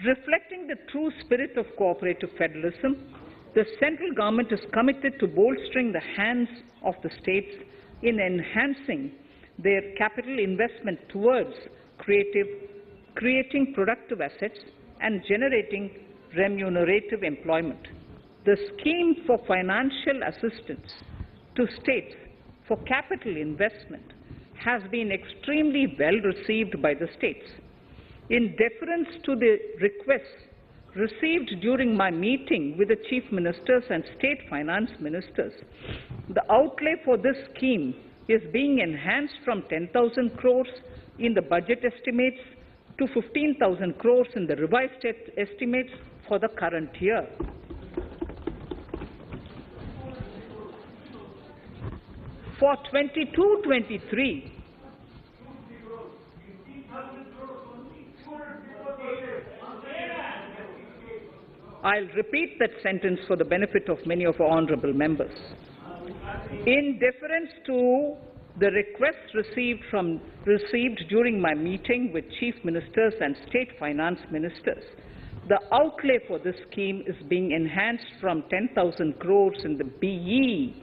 Reflecting the true spirit of cooperative federalism, the central government is committed to bolstering the hands of the states in enhancing their capital investment towards creating productive assets and generating remunerative employment. The scheme for financial assistance to states for capital investment has been extremely well received by the states. In deference to the requests received during my meeting with the Chief Ministers and State Finance Ministers, the outlay for this scheme is being enhanced from 10,000 crores in the budget estimates to 15,000 crores in the revised estimates for the current year. For 22-23, I'll repeat that sentence for the benefit of many of our honourable members. In deference to the requests received during my meeting with Chief Ministers and State Finance Ministers, the outlay for this scheme is being enhanced from 10,000 crores in the BE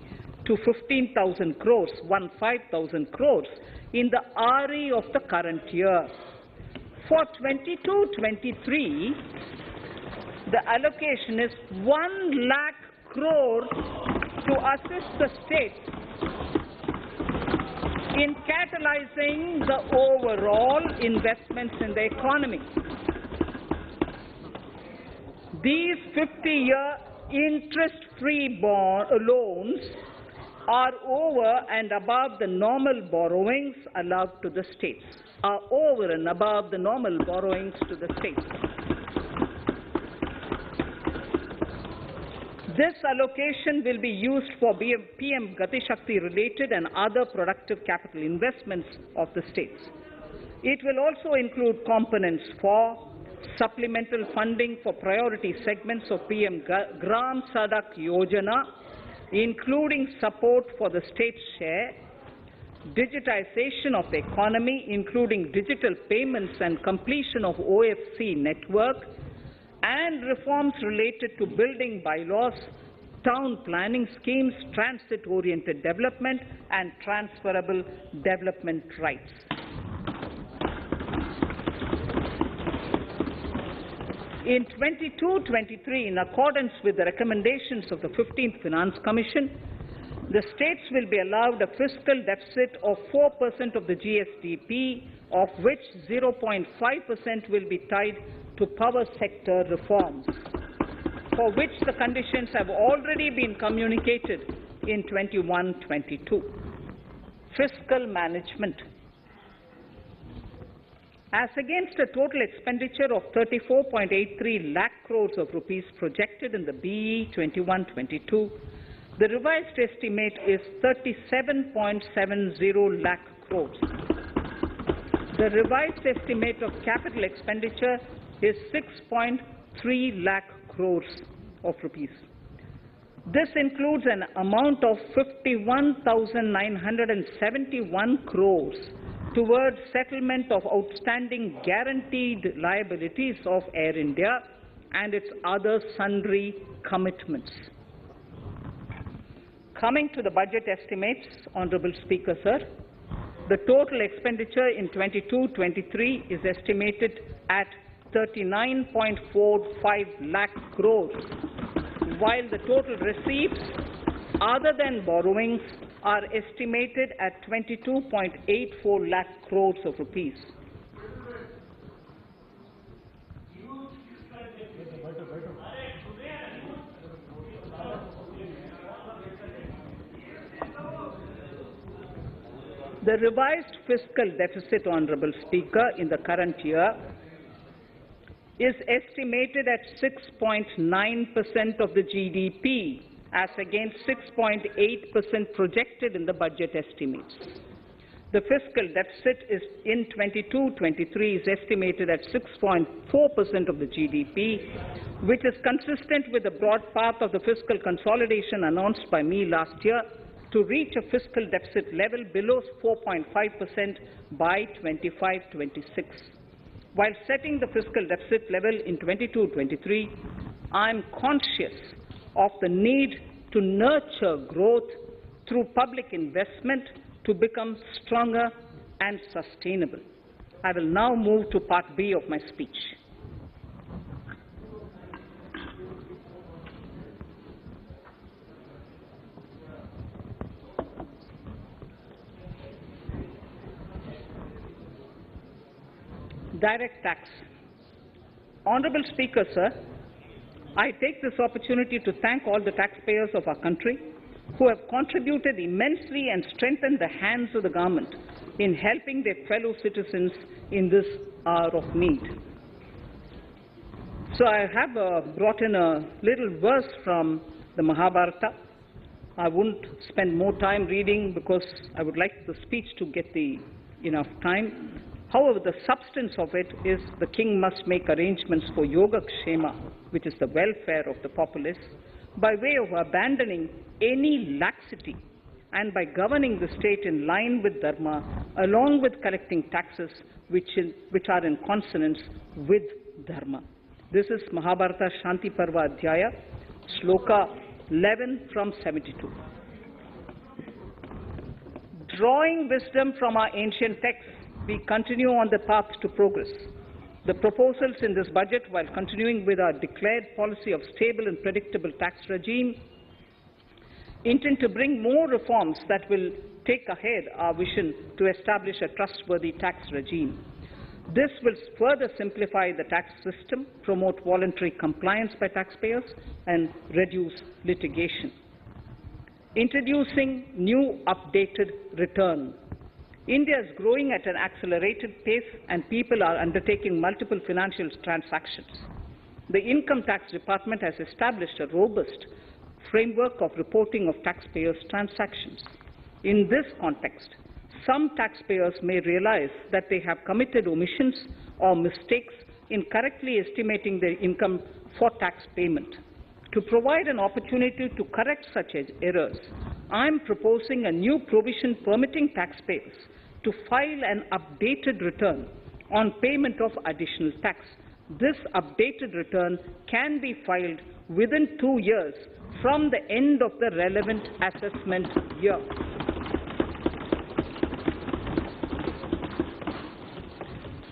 to 15,000 crores, 15,000 crores in the RE of the current year. For 22-23, the allocation is 1 lakh crore to assist the states in catalyzing the overall investments in the economy. These 50-year interest-free loans are over and above the normal borrowings allowed to the states, This allocation will be used for PM Gati Shakti related and other productive capital investments of the states. It will also include components for supplemental funding for priority segments of PM Gram Sadak Yojana, including support for the state's share, digitization of the economy, including digital payments and completion of OFC network, and reforms related to building bylaws, town planning schemes, transit-oriented development, and transferable development rights. In 22-23, in accordance with the recommendations of the 15th Finance Commission, the states will be allowed a fiscal deficit of 4% of the GSDP, of which 0.5% will be tied to power sector reforms, for which the conditions have already been communicated in 21-22. Fiscal management. As against a total expenditure of 34.83 lakh crores of rupees projected in the BE 21-22, the revised estimate is 37.70 lakh crores. The revised estimate of capital expenditure is 6.3 lakh crores of rupees. This includes an amount of 51,971 crores towards settlement of outstanding guaranteed liabilities of Air India and its other sundry commitments. Coming to the budget estimates, Honourable Speaker, sir, the total expenditure in 22-23 is estimated at 39.45 lakh crores, while the total receipts other than borrowings are estimated at 22.84 lakh crores of rupees. The revised fiscal deficit, Honourable Speaker, in the current year is estimated at 6.9% of the GDP, as against 6.8% projected in the budget estimates. The fiscal deficit is in 22-23 is estimated at 6.4% of the GDP, which is consistent with the broad path of the fiscal consolidation announced by me last year to reach a fiscal deficit level below 4.5% by 25-26. While setting the fiscal deficit level in 22-23, I am conscious of the need to nurture growth through public investment to become stronger and sustainable. I will now move to Part B of my speech. direct tax. Honorable Speaker, sir, I take this opportunity to thank all the taxpayers of our country who have contributed immensely and strengthened the hands of the government in helping their fellow citizens in this hour of need. So I have brought in a little verse from the Mahabharata. I won't spend more time reading because I would like the speech to get enough time. However, the substance of it is the king must make arrangements for yoga kshema, which is the welfare of the populace, by way of abandoning any laxity and by governing the state in line with dharma, along with collecting taxes which are in consonance with dharma. This is Mahabharata Shanti Parva Adhyaya, Shloka 11 from 72. Drawing wisdom from our ancient texts, we continue on the path to progress. The proposals in this budget, while continuing with our declared policy of stable and predictable tax regime, intend to bring more reforms that will take ahead our vision to establish a trustworthy tax regime. This will further simplify the tax system, promote voluntary compliance by taxpayers, and reduce litigation. Introducing new updated return. India is growing at an accelerated pace and people are undertaking multiple financial transactions. The Income Tax Department has established a robust framework of reporting of taxpayers' transactions. In this context, some taxpayers may realize that they have committed omissions or mistakes in correctly estimating their income for tax payment. To provide an opportunity to correct such errors, I am proposing a new provision permitting taxpayers to file an updated return on payment of additional tax. This updated return can be filed within 2 years from the end of the relevant assessment year.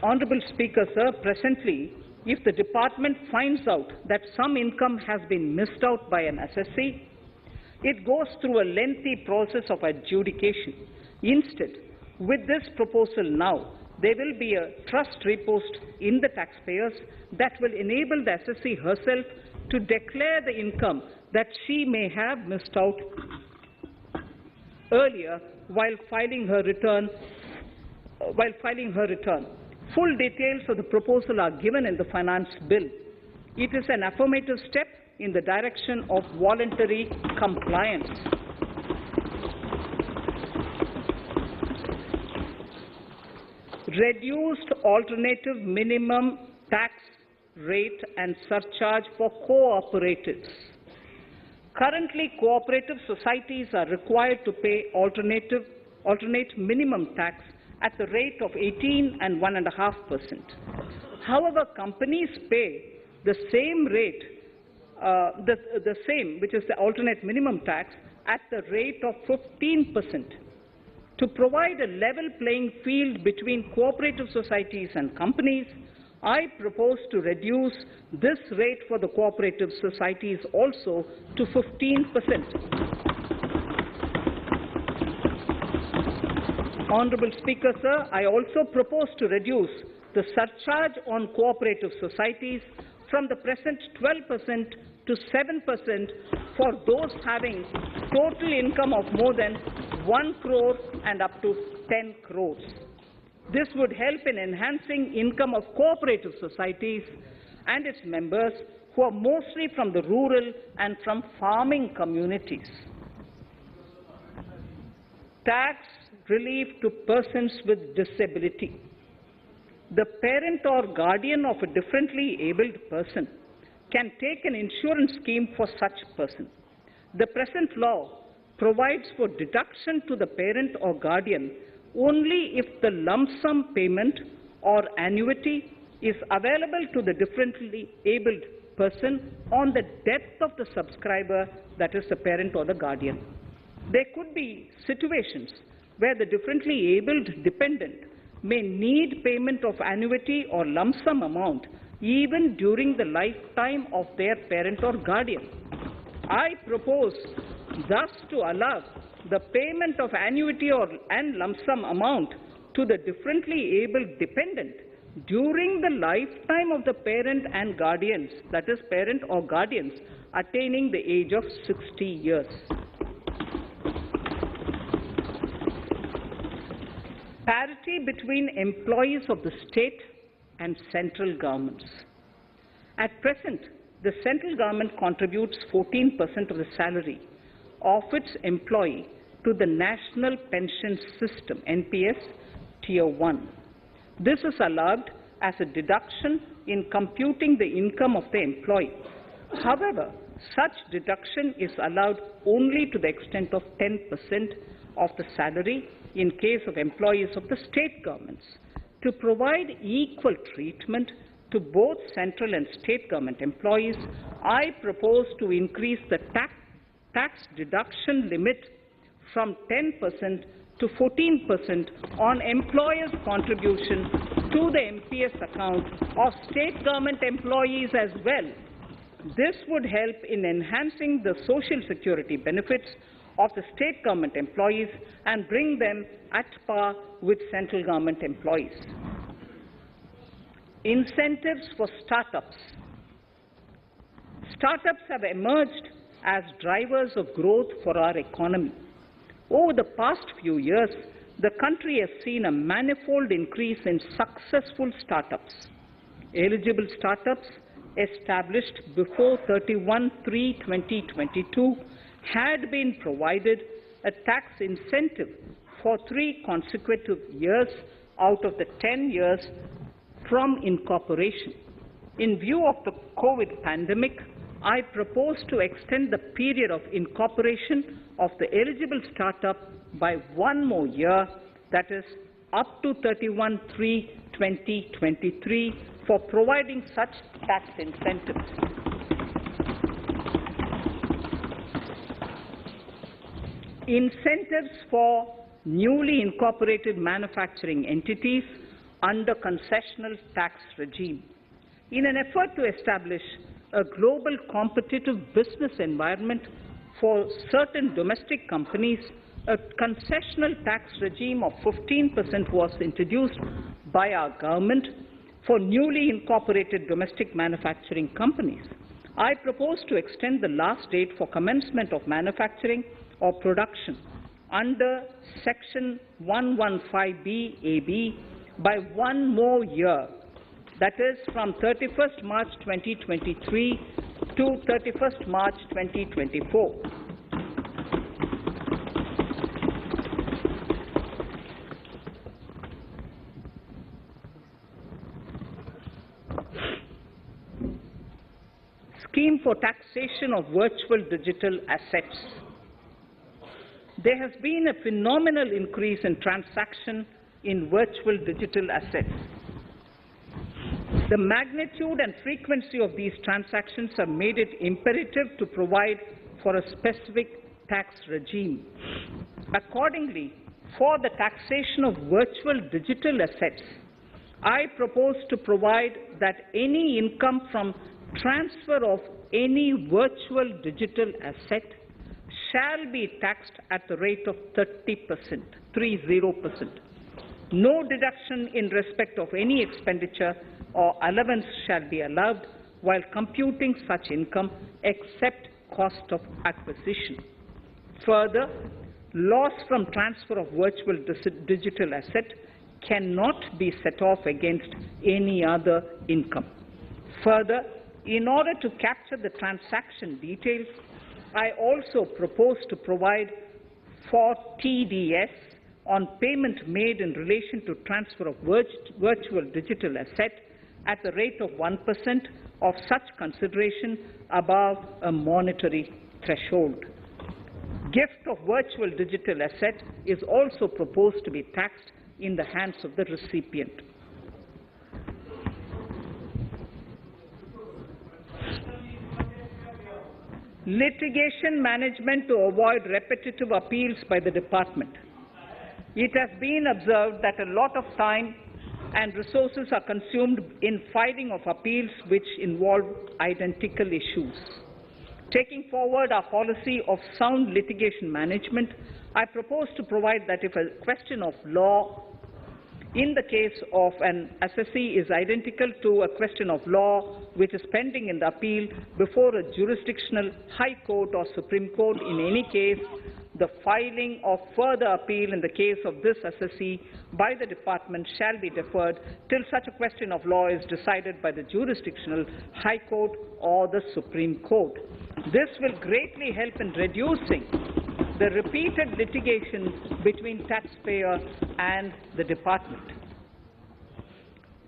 Honorable Speaker, sir, presently, if the department finds out that some income has been missed out by an assessee, it goes through a lengthy process of adjudication. Instead, with this proposal now, there will be a trust repost in the taxpayers that will enable the assessee herself to declare the income that she may have missed out earlier while filing her return. Full details of the proposal are given in the finance bill. It is an affirmative step in the direction of voluntary compliance. Reduced alternative minimum tax rate and surcharge for cooperatives. Currently, cooperative societies are required to pay alternate minimum tax at the rate of 18 and 1.5%. However, companies pay the same rate, the same, which is the alternate minimum tax, at the rate of 15%. To provide a level playing field between cooperative societies and companies, I propose to reduce this rate for the cooperative societies also to 15%. Honorable Speaker, sir, I also propose to reduce the surcharge on cooperative societies from the present 12% to 7% for those having total income of more than 1 crore and up to 10 crores. This would help in enhancing income of cooperative societies and its members who are mostly from the rural and from farming communities. Tax relief to persons with disability. The parent or guardian of a differently abled person can take an insurance scheme for such person. The present law provides for deduction to the parent or guardian only if the lump sum payment or annuity is available to the differently abled person on the death of the subscriber, that is the parent or the guardian. There could be situations where the differently abled dependent may need payment of annuity or lump sum amount even during the lifetime of their parent or guardian. I propose thus to allow the payment of annuity and lump sum amount to the differently abled dependent during the lifetime of the parent and guardians, that is, parent or guardians, attaining the age of 60 years. Parity between employees of the state and central governments. At present, the central government contributes 14% of the salary of its employee to the National Pension System, NPS, Tier 1. This is allowed as a deduction in computing the income of the employee. However, such deduction is allowed only to the extent of 10% of the salary in case of employees of the state governments. To provide equal treatment to both central and state government employees, I propose to increase the tax deduction limit from 10% to 14% on employers' contribution to the MPS account of state government employees as well. This would help in enhancing the social security benefits of the state government employees and bring them at par with central government employees. Incentives for startups. Startups have emerged as drivers of growth for our economy. Over the past few years, the country has seen a manifold increase in successful startups. Eligible startups established before 31/3/2022 had been provided a tax incentive for 3 consecutive years out of the 10 years from incorporation. In view of the COVID pandemic, I propose to extend the period of incorporation of the eligible startup by 1 more year, that is, up to 31/3/2023, for providing such tax incentives. Incentives for newly incorporated manufacturing entities under concessional tax regime. In an effort to establish a global competitive business environment for certain domestic companies, a concessional tax regime of 15% was introduced by our government for newly incorporated domestic manufacturing companies. I propose to extend the last date for commencement of manufacturing or production under Section 115B AB by 1 more year, that is from 31st March 2023 to 31st March 2024. Scheme for taxation of virtual digital assets. There has been a phenomenal increase in transaction in virtual digital assets. The magnitude and frequency of these transactions have made it imperative to provide for a specific tax regime. Accordingly, for the taxation of virtual digital assets, I propose to provide that any income from transfer of any virtual digital asset shall be taxed at the rate of 30%, 30%. No deduction in respect of any expenditure or allowance shall be allowed while computing such income except cost of acquisition. Further, loss from transfer of virtual digital asset cannot be set off against any other income. Further, in order to capture the transaction details, I also propose to provide for TDS on payment made in relation to transfer of virtual digital asset at the rate of 1% of such consideration above a monetary threshold. Gift of virtual digital asset is also proposed to be taxed in the hands of the recipient. Litigation management to avoid repetitive appeals by the department. It has been observed that a lot of time and resources are consumed in filing of appeals which involve identical issues. Taking forward our policy of sound litigation management, I propose to provide that if a question of law in the case of an assessee is identical to a question of law which is pending in the appeal before a jurisdictional High Court or Supreme Court. In any case, the filing of further appeal in the case of this assessee by the department shall be deferred till such a question of law is decided by the jurisdictional High Court or the Supreme Court. This will greatly help in reducing the repeated litigation between taxpayer and the department.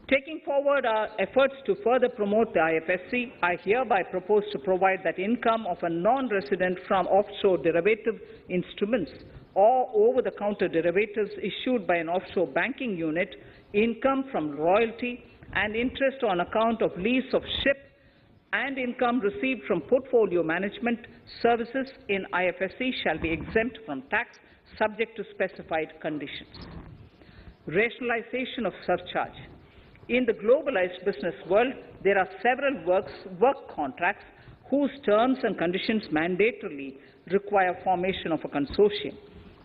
Taking forward our efforts to further promote the IFSC, I hereby propose to provide that income of a non-resident from offshore derivative instruments or over-the-counter derivatives issued by an offshore banking unit, income from royalty and interest on account of lease of ship, and income received from portfolio management services in IFSC shall be exempt from tax subject to specified conditions. Rationalization of surcharge. In the globalized business world, there are several work contracts whose terms and conditions mandatorily require formation of a consortium.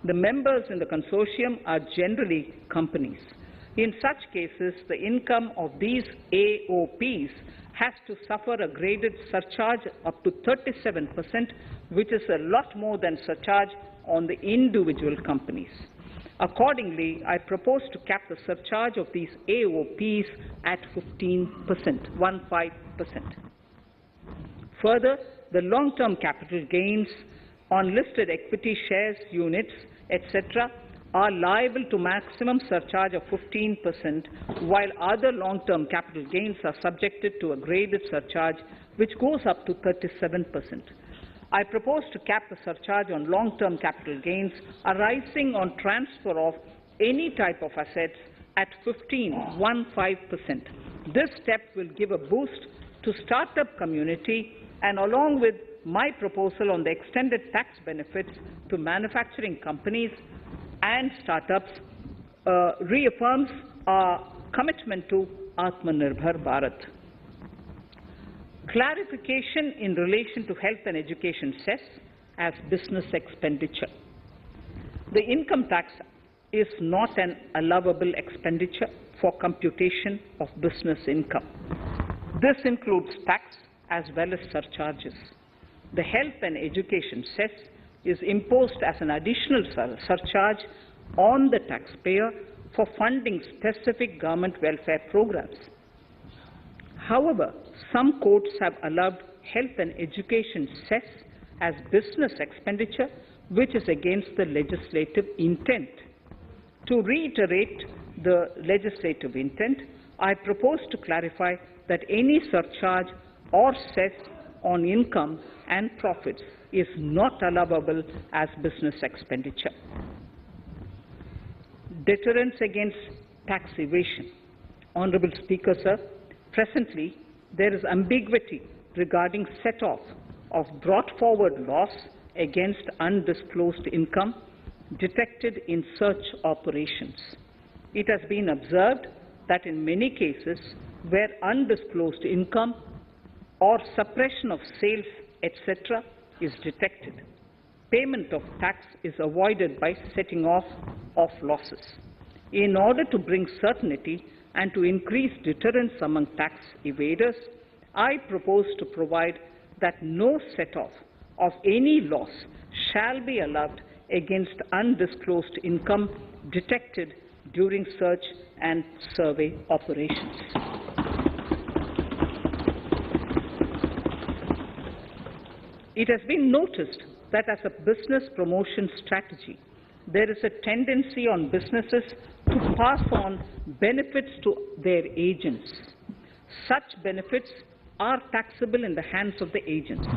The members in the consortium are generally companies. In such cases, the income of these AOPs has to suffer a graded surcharge up to 37%, which is a lot more than surcharge on the individual companies. Accordingly, I propose to cap the surcharge of these AOPs at 15%, 15%. Further, the long-term capital gains on listed equity shares, units, etc., are liable to maximum surcharge of 15%, while other long-term capital gains are subjected to a graded surcharge which goes up to 37%. I propose to cap the surcharge on long-term capital gains arising on transfer of any type of assets at 15%. This step will give a boost to startup community, and along with my proposal on the extended tax benefits to manufacturing companies and startups, reaffirms our commitment to Atmanirbhar Bharat. Clarification in relation to health and education cess as business expenditure. The income tax is not an allowable expenditure for computation of business income. This includes tax as well as surcharges. The health and education cess is imposed as an additional surcharge on the taxpayer for funding specific government welfare programs. However, some courts have allowed health and education cess as business expenditure, which is against the legislative intent. To reiterate the legislative intent, I propose to clarify that any surcharge or cess on income and profits is not allowable as business expenditure. Deterrence against tax evasion. Honourable Speaker, sir, presently there is ambiguity regarding set-off of brought forward loss against undisclosed income detected in search operations. It has been observed that in many cases where undisclosed income or suppression of sales, etc., is detected, payment of tax is avoided by setting off of losses. In order to bring certainty and to increase deterrence among tax evaders, I propose to provide that no set-off of any loss shall be allowed against undisclosed income detected during search and survey operations. It has been noticed that as a business promotion strategy, there is a tendency on businesses to pass on benefits to their agents. Such benefits are taxable in the hands of the agents.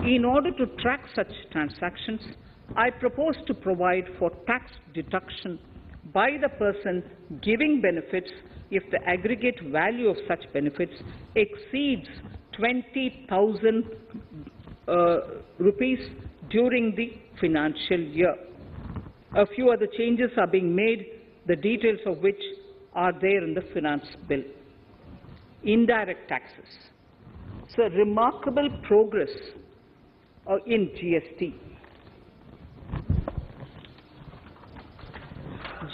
In order to track such transactions, I propose to provide for tax deduction by the person giving benefits if the aggregate value of such benefits exceeds 20,000 rupees during the financial year. A few other changes are being made, the details of which are there in the finance bill. Indirect taxes. So remarkable progress in GST.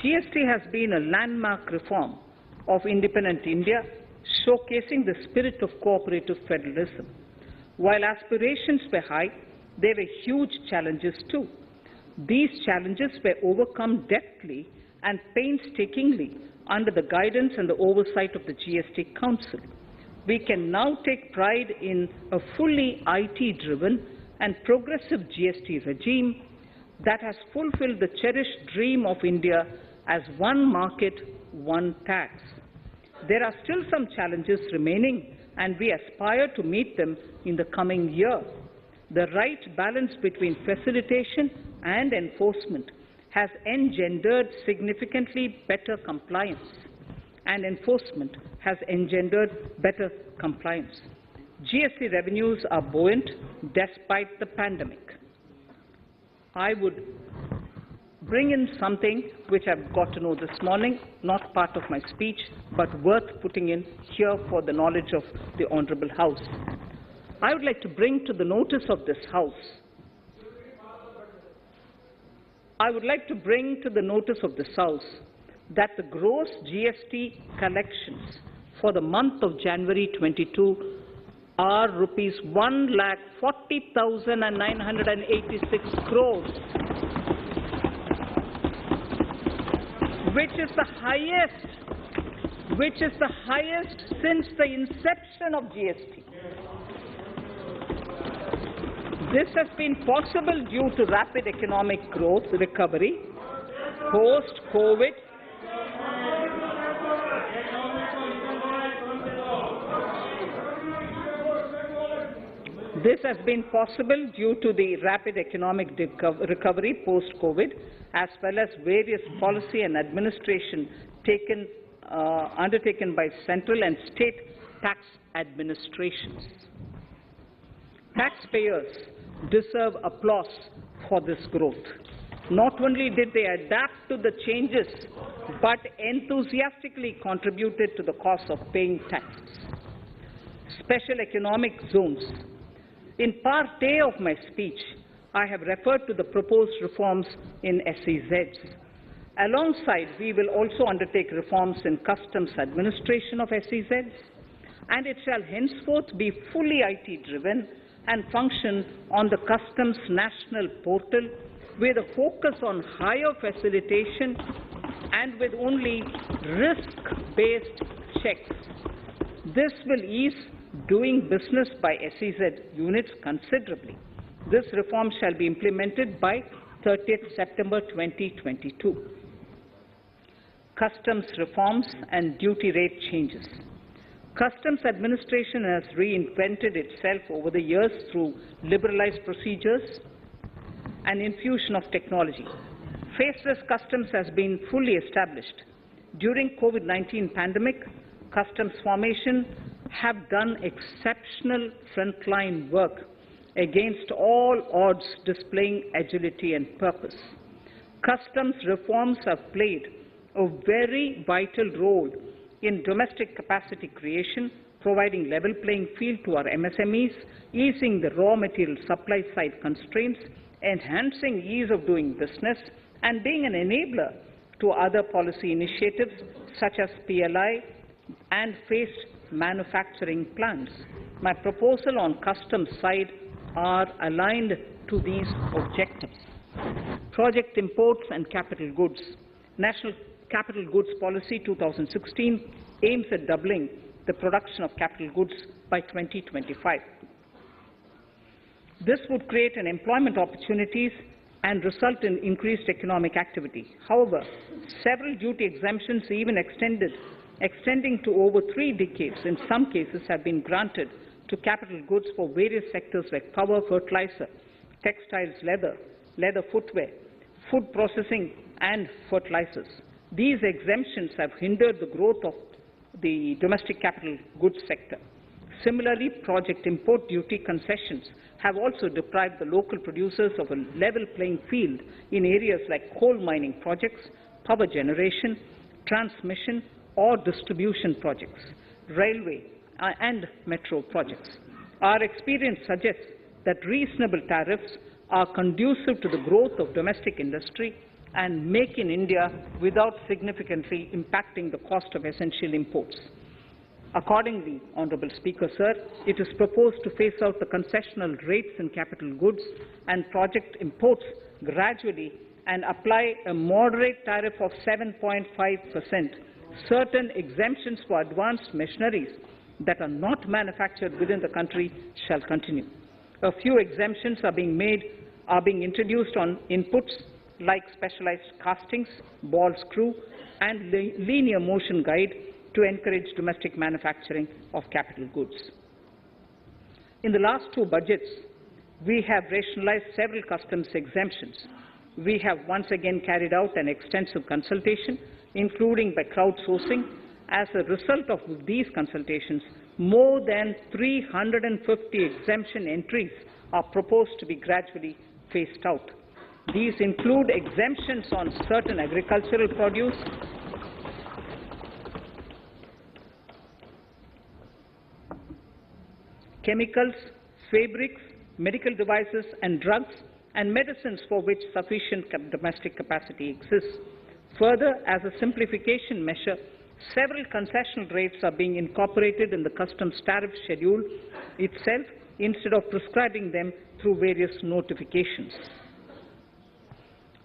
GST has been a landmark reform of independent India, showcasing the spirit of cooperative federalism. While aspirations were high, there were huge challenges too. These challenges were overcome deftly and painstakingly under the guidance and the oversight of the GST Council. We can now take pride in a fully IT-driven and progressive GST regime that has fulfilled the cherished dream of India as one market, one tax. There are still some challenges remaining, and we aspire to meet them in the coming year. The right balance between facilitation and enforcement has engendered significantly better compliance, and enforcement has engendered better compliance. GST revenues are buoyant despite the pandemic. I would bring in something which I've got to know this morning, not part of my speech, but worth putting in here for the knowledge of the Honourable House. I would like to bring to the notice of this House that the gross GST collections for the month of January 22 are rupees 1,40,986 crores, which is the highest since the inception of GST. This has been possible due to rapid economic growth, recovery, post-COVID, recovery post-COVID, as well as various policy and administration undertaken by central and state tax administrations. Taxpayers deserve applause for this growth. Not only did they adapt to the changes, but enthusiastically contributed to the cost of paying taxes. Special economic zones. In part A of my speech, I have referred to the proposed reforms in SEZs. Alongside, we will also undertake reforms in customs administration of SEZs, and it shall henceforth be fully IT-driven and function on the Customs National Portal with a focus on higher facilitation and with only risk-based checks. This will ease doing business by SEZ units considerably. This reform shall be implemented by 30th September 2022. Customs reforms and duty rate changes. Customs administration has reinvented itself over the years through liberalized procedures and infusion of technology. Faceless customs has been fully established. During COVID-19 pandemic, customs formation have done exceptional frontline work against all odds, displaying agility and purpose. Customs reforms have played a very vital role in domestic capacity creation, providing level playing field to our MSMEs, easing the raw material supply side constraints, enhancing ease of doing business, and being an enabler to other policy initiatives such as PLI and phased manufacturing plans. My proposal on customs side are aligned to these objectives. Project imports and capital goods. National Capital Goods Policy 2016 aims at doubling the production of capital goods by 2025. This would create an employment opportunities and result in increased economic activity. However, several duty exemptions, even extending to over 3 decades, in some cases have been granted to capital goods for various sectors like power, fertilizer, textiles, leather footwear, food processing, and fertilizers. These exemptions have hindered the growth of the domestic capital goods sector. Similarly, project import duty concessions have also deprived the local producers of a level playing field in areas like coal mining projects, power generation, transmission or distribution projects, railway and metro projects. Our experience suggests that reasonable tariffs are conducive to the growth of domestic industry and make in India without significantly impacting the cost of essential imports. Accordingly, Honourable Speaker, Sir, it is proposed to phase out the concessional rates in capital goods and project imports gradually and apply a moderate tariff of 7.5%. Certain exemptions for advanced machineries that are not manufactured within the country shall continue. A few exemptions are being introduced on inputs like specialized castings, ball screw, and linear motion guide to encourage domestic manufacturing of capital goods. In the last two budgets, we have rationalized several customs exemptions. We have once again carried out an extensive consultation, including by crowdsourcing. As a result of these consultations, more than 350 exemption entries are proposed to be gradually phased out. These include exemptions on certain agricultural produce, chemicals, fabrics, medical devices and drugs, and medicines for which sufficient domestic capacity exists. Further, as a simplification measure, several concessional rates are being incorporated in the customs tariff schedule itself instead of prescribing them through various notifications.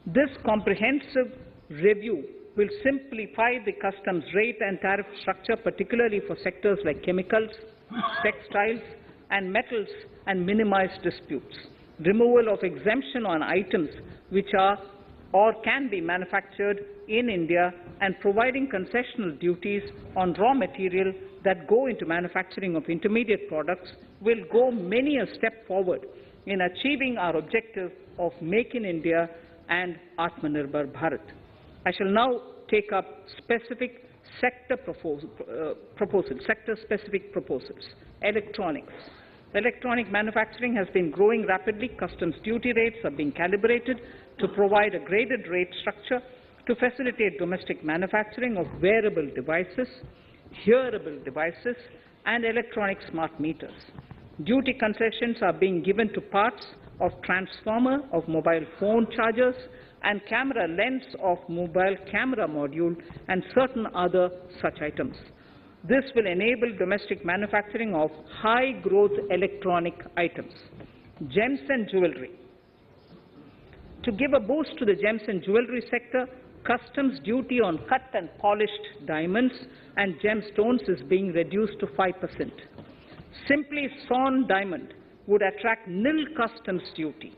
This comprehensive review will simplify the customs rate and tariff structure, particularly for sectors like chemicals, textiles, and metals, and minimize disputes. Removal of exemption on items which are or can be manufactured in India and providing concessional duties on raw material that go into manufacturing of intermediate products will go many a step forward in achieving our objective of Make in India and Atmanirbhar Bharat. I shall now take up specific sector-specific proposals. Electronics. Electronic manufacturing has been growing rapidly. Customs duty rates are being calibrated to provide a graded rate structure to facilitate domestic manufacturing of wearable devices, hearable devices, and electronic smart meters. Duty concessions are being given to parts of transformer of mobile phone chargers and camera lens of mobile camera module and certain other such items. This will enable domestic manufacturing of high-growth electronic items. Gems and jewellery. To give a boost to the gems and jewellery sector, customs duty on cut and polished diamonds and gemstones is being reduced to 5%. Simply sawn diamond would attract nil customs duty.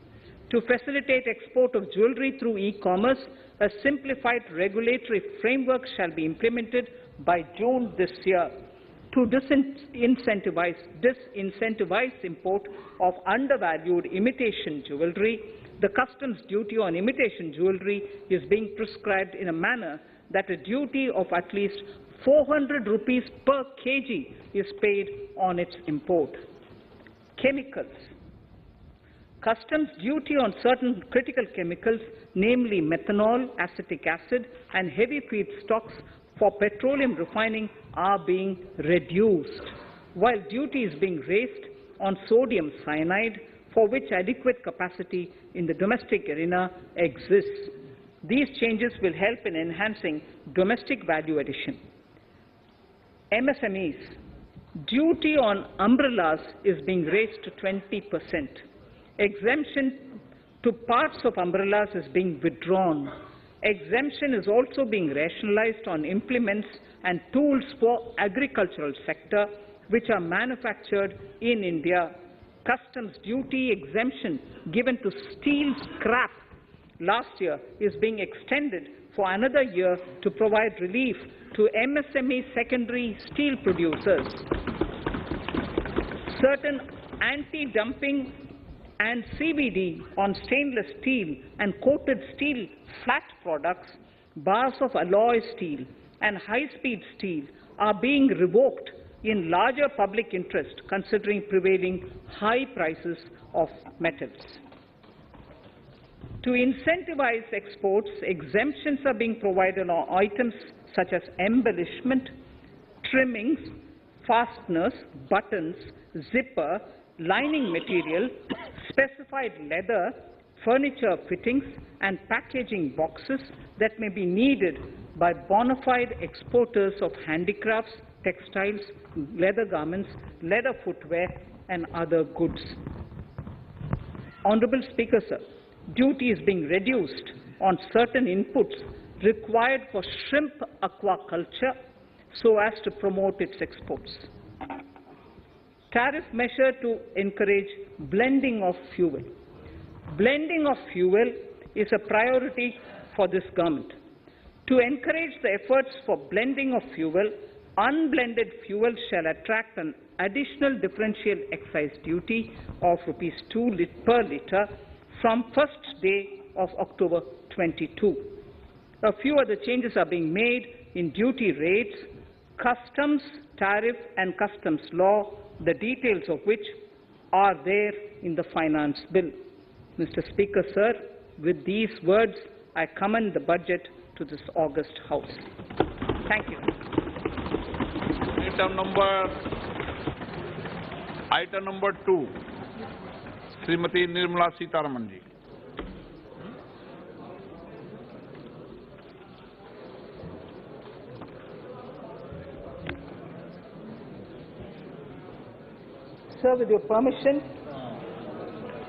To facilitate export of jewellery through e-commerce, a simplified regulatory framework shall be implemented by June this year. To disincentivize import of undervalued imitation jewellery, the customs duty on imitation jewellery is being prescribed in a manner that a duty of at least 400 rupees per kg is paid on its import. Chemicals. Customs duty on certain critical chemicals, namely methanol, acetic acid, and heavy feedstocks for petroleum refining are being reduced, while duty is being raised on sodium cyanide, for which adequate capacity in the domestic arena exists. These changes will help in enhancing domestic value addition. MSMEs. Duty on umbrellas is being raised to 20%. Exemption to parts of umbrellas is being withdrawn. Exemption is also being rationalized on implements and tools for agricultural sector which are manufactured in India. Customs duty exemption given to steel scrap last year is being extended for another year to provide relief to MSME secondary steel producers. Certain anti-dumping and CVD on stainless steel and coated steel flat products, bars of alloy steel and high-speed steel are being revoked in larger public interest considering prevailing high prices of metals. To incentivize exports, exemptions are being provided on items such as embellishment, trimmings, fasteners, buttons, zipper, lining material, specified leather, furniture fittings and packaging boxes that may be needed by bona fide exporters of handicrafts, textiles, leather garments, leather footwear and other goods. Honourable Speaker, sir, duty is being reduced on certain inputs required for shrimp aquaculture so as to promote its exports. Tariff measure to encourage blending of fuel. Blending of fuel is a priority for this government. To encourage the efforts for blending of fuel, unblended fuel shall attract an additional differential excise duty of ₹2 per litre from first day of October 22. A few other changes are being made in duty rates, customs, tariff and customs law, the details of which are there in the finance bill. Mr. Speaker, sir, with these words, I commend the budget to this august House. Thank you. Item number 2, Srimati Nirmala Sitharaman ji. Sir, with your permission,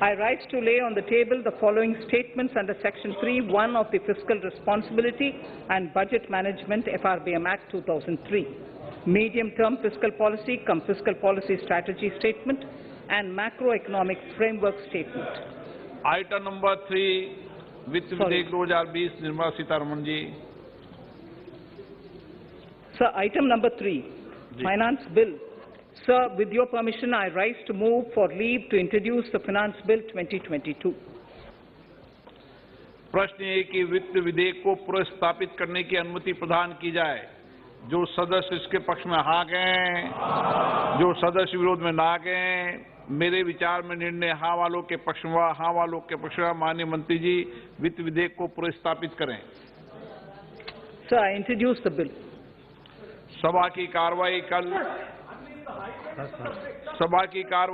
I rise to lay on the table the following statements under Section 3(1) of the Fiscal Responsibility and Budget Management FRBM Act 2003, Medium-Term Fiscal Policy cum Fiscal Policy Strategy Statement and Macroeconomic Framework Statement. Item number 3, Vitt Videk 2020, Nirmala Sitharaman ji. Sir, item number 3, Finance Bill. Sir, with your permission, I rise to move for leave to introduce the Finance Bill 2022. प्रश्न ये कि वित्त विधेयक को पुनर्स्थापित करने की अनुमति प्रदान की जाए। जो सदस्य इसके पक्ष में हाँ कहें, जो सदस्य विरोध में ना कहें, मेरे विचार में निर्णय हाँ वालों के पक्ष में, हाँ वालों के पक्ष में। माननीय मंत्री जी, वित्त विधेयक को पुनर्स्थापित करें। Sir, I introduce the bill. सभा की कार्रवाई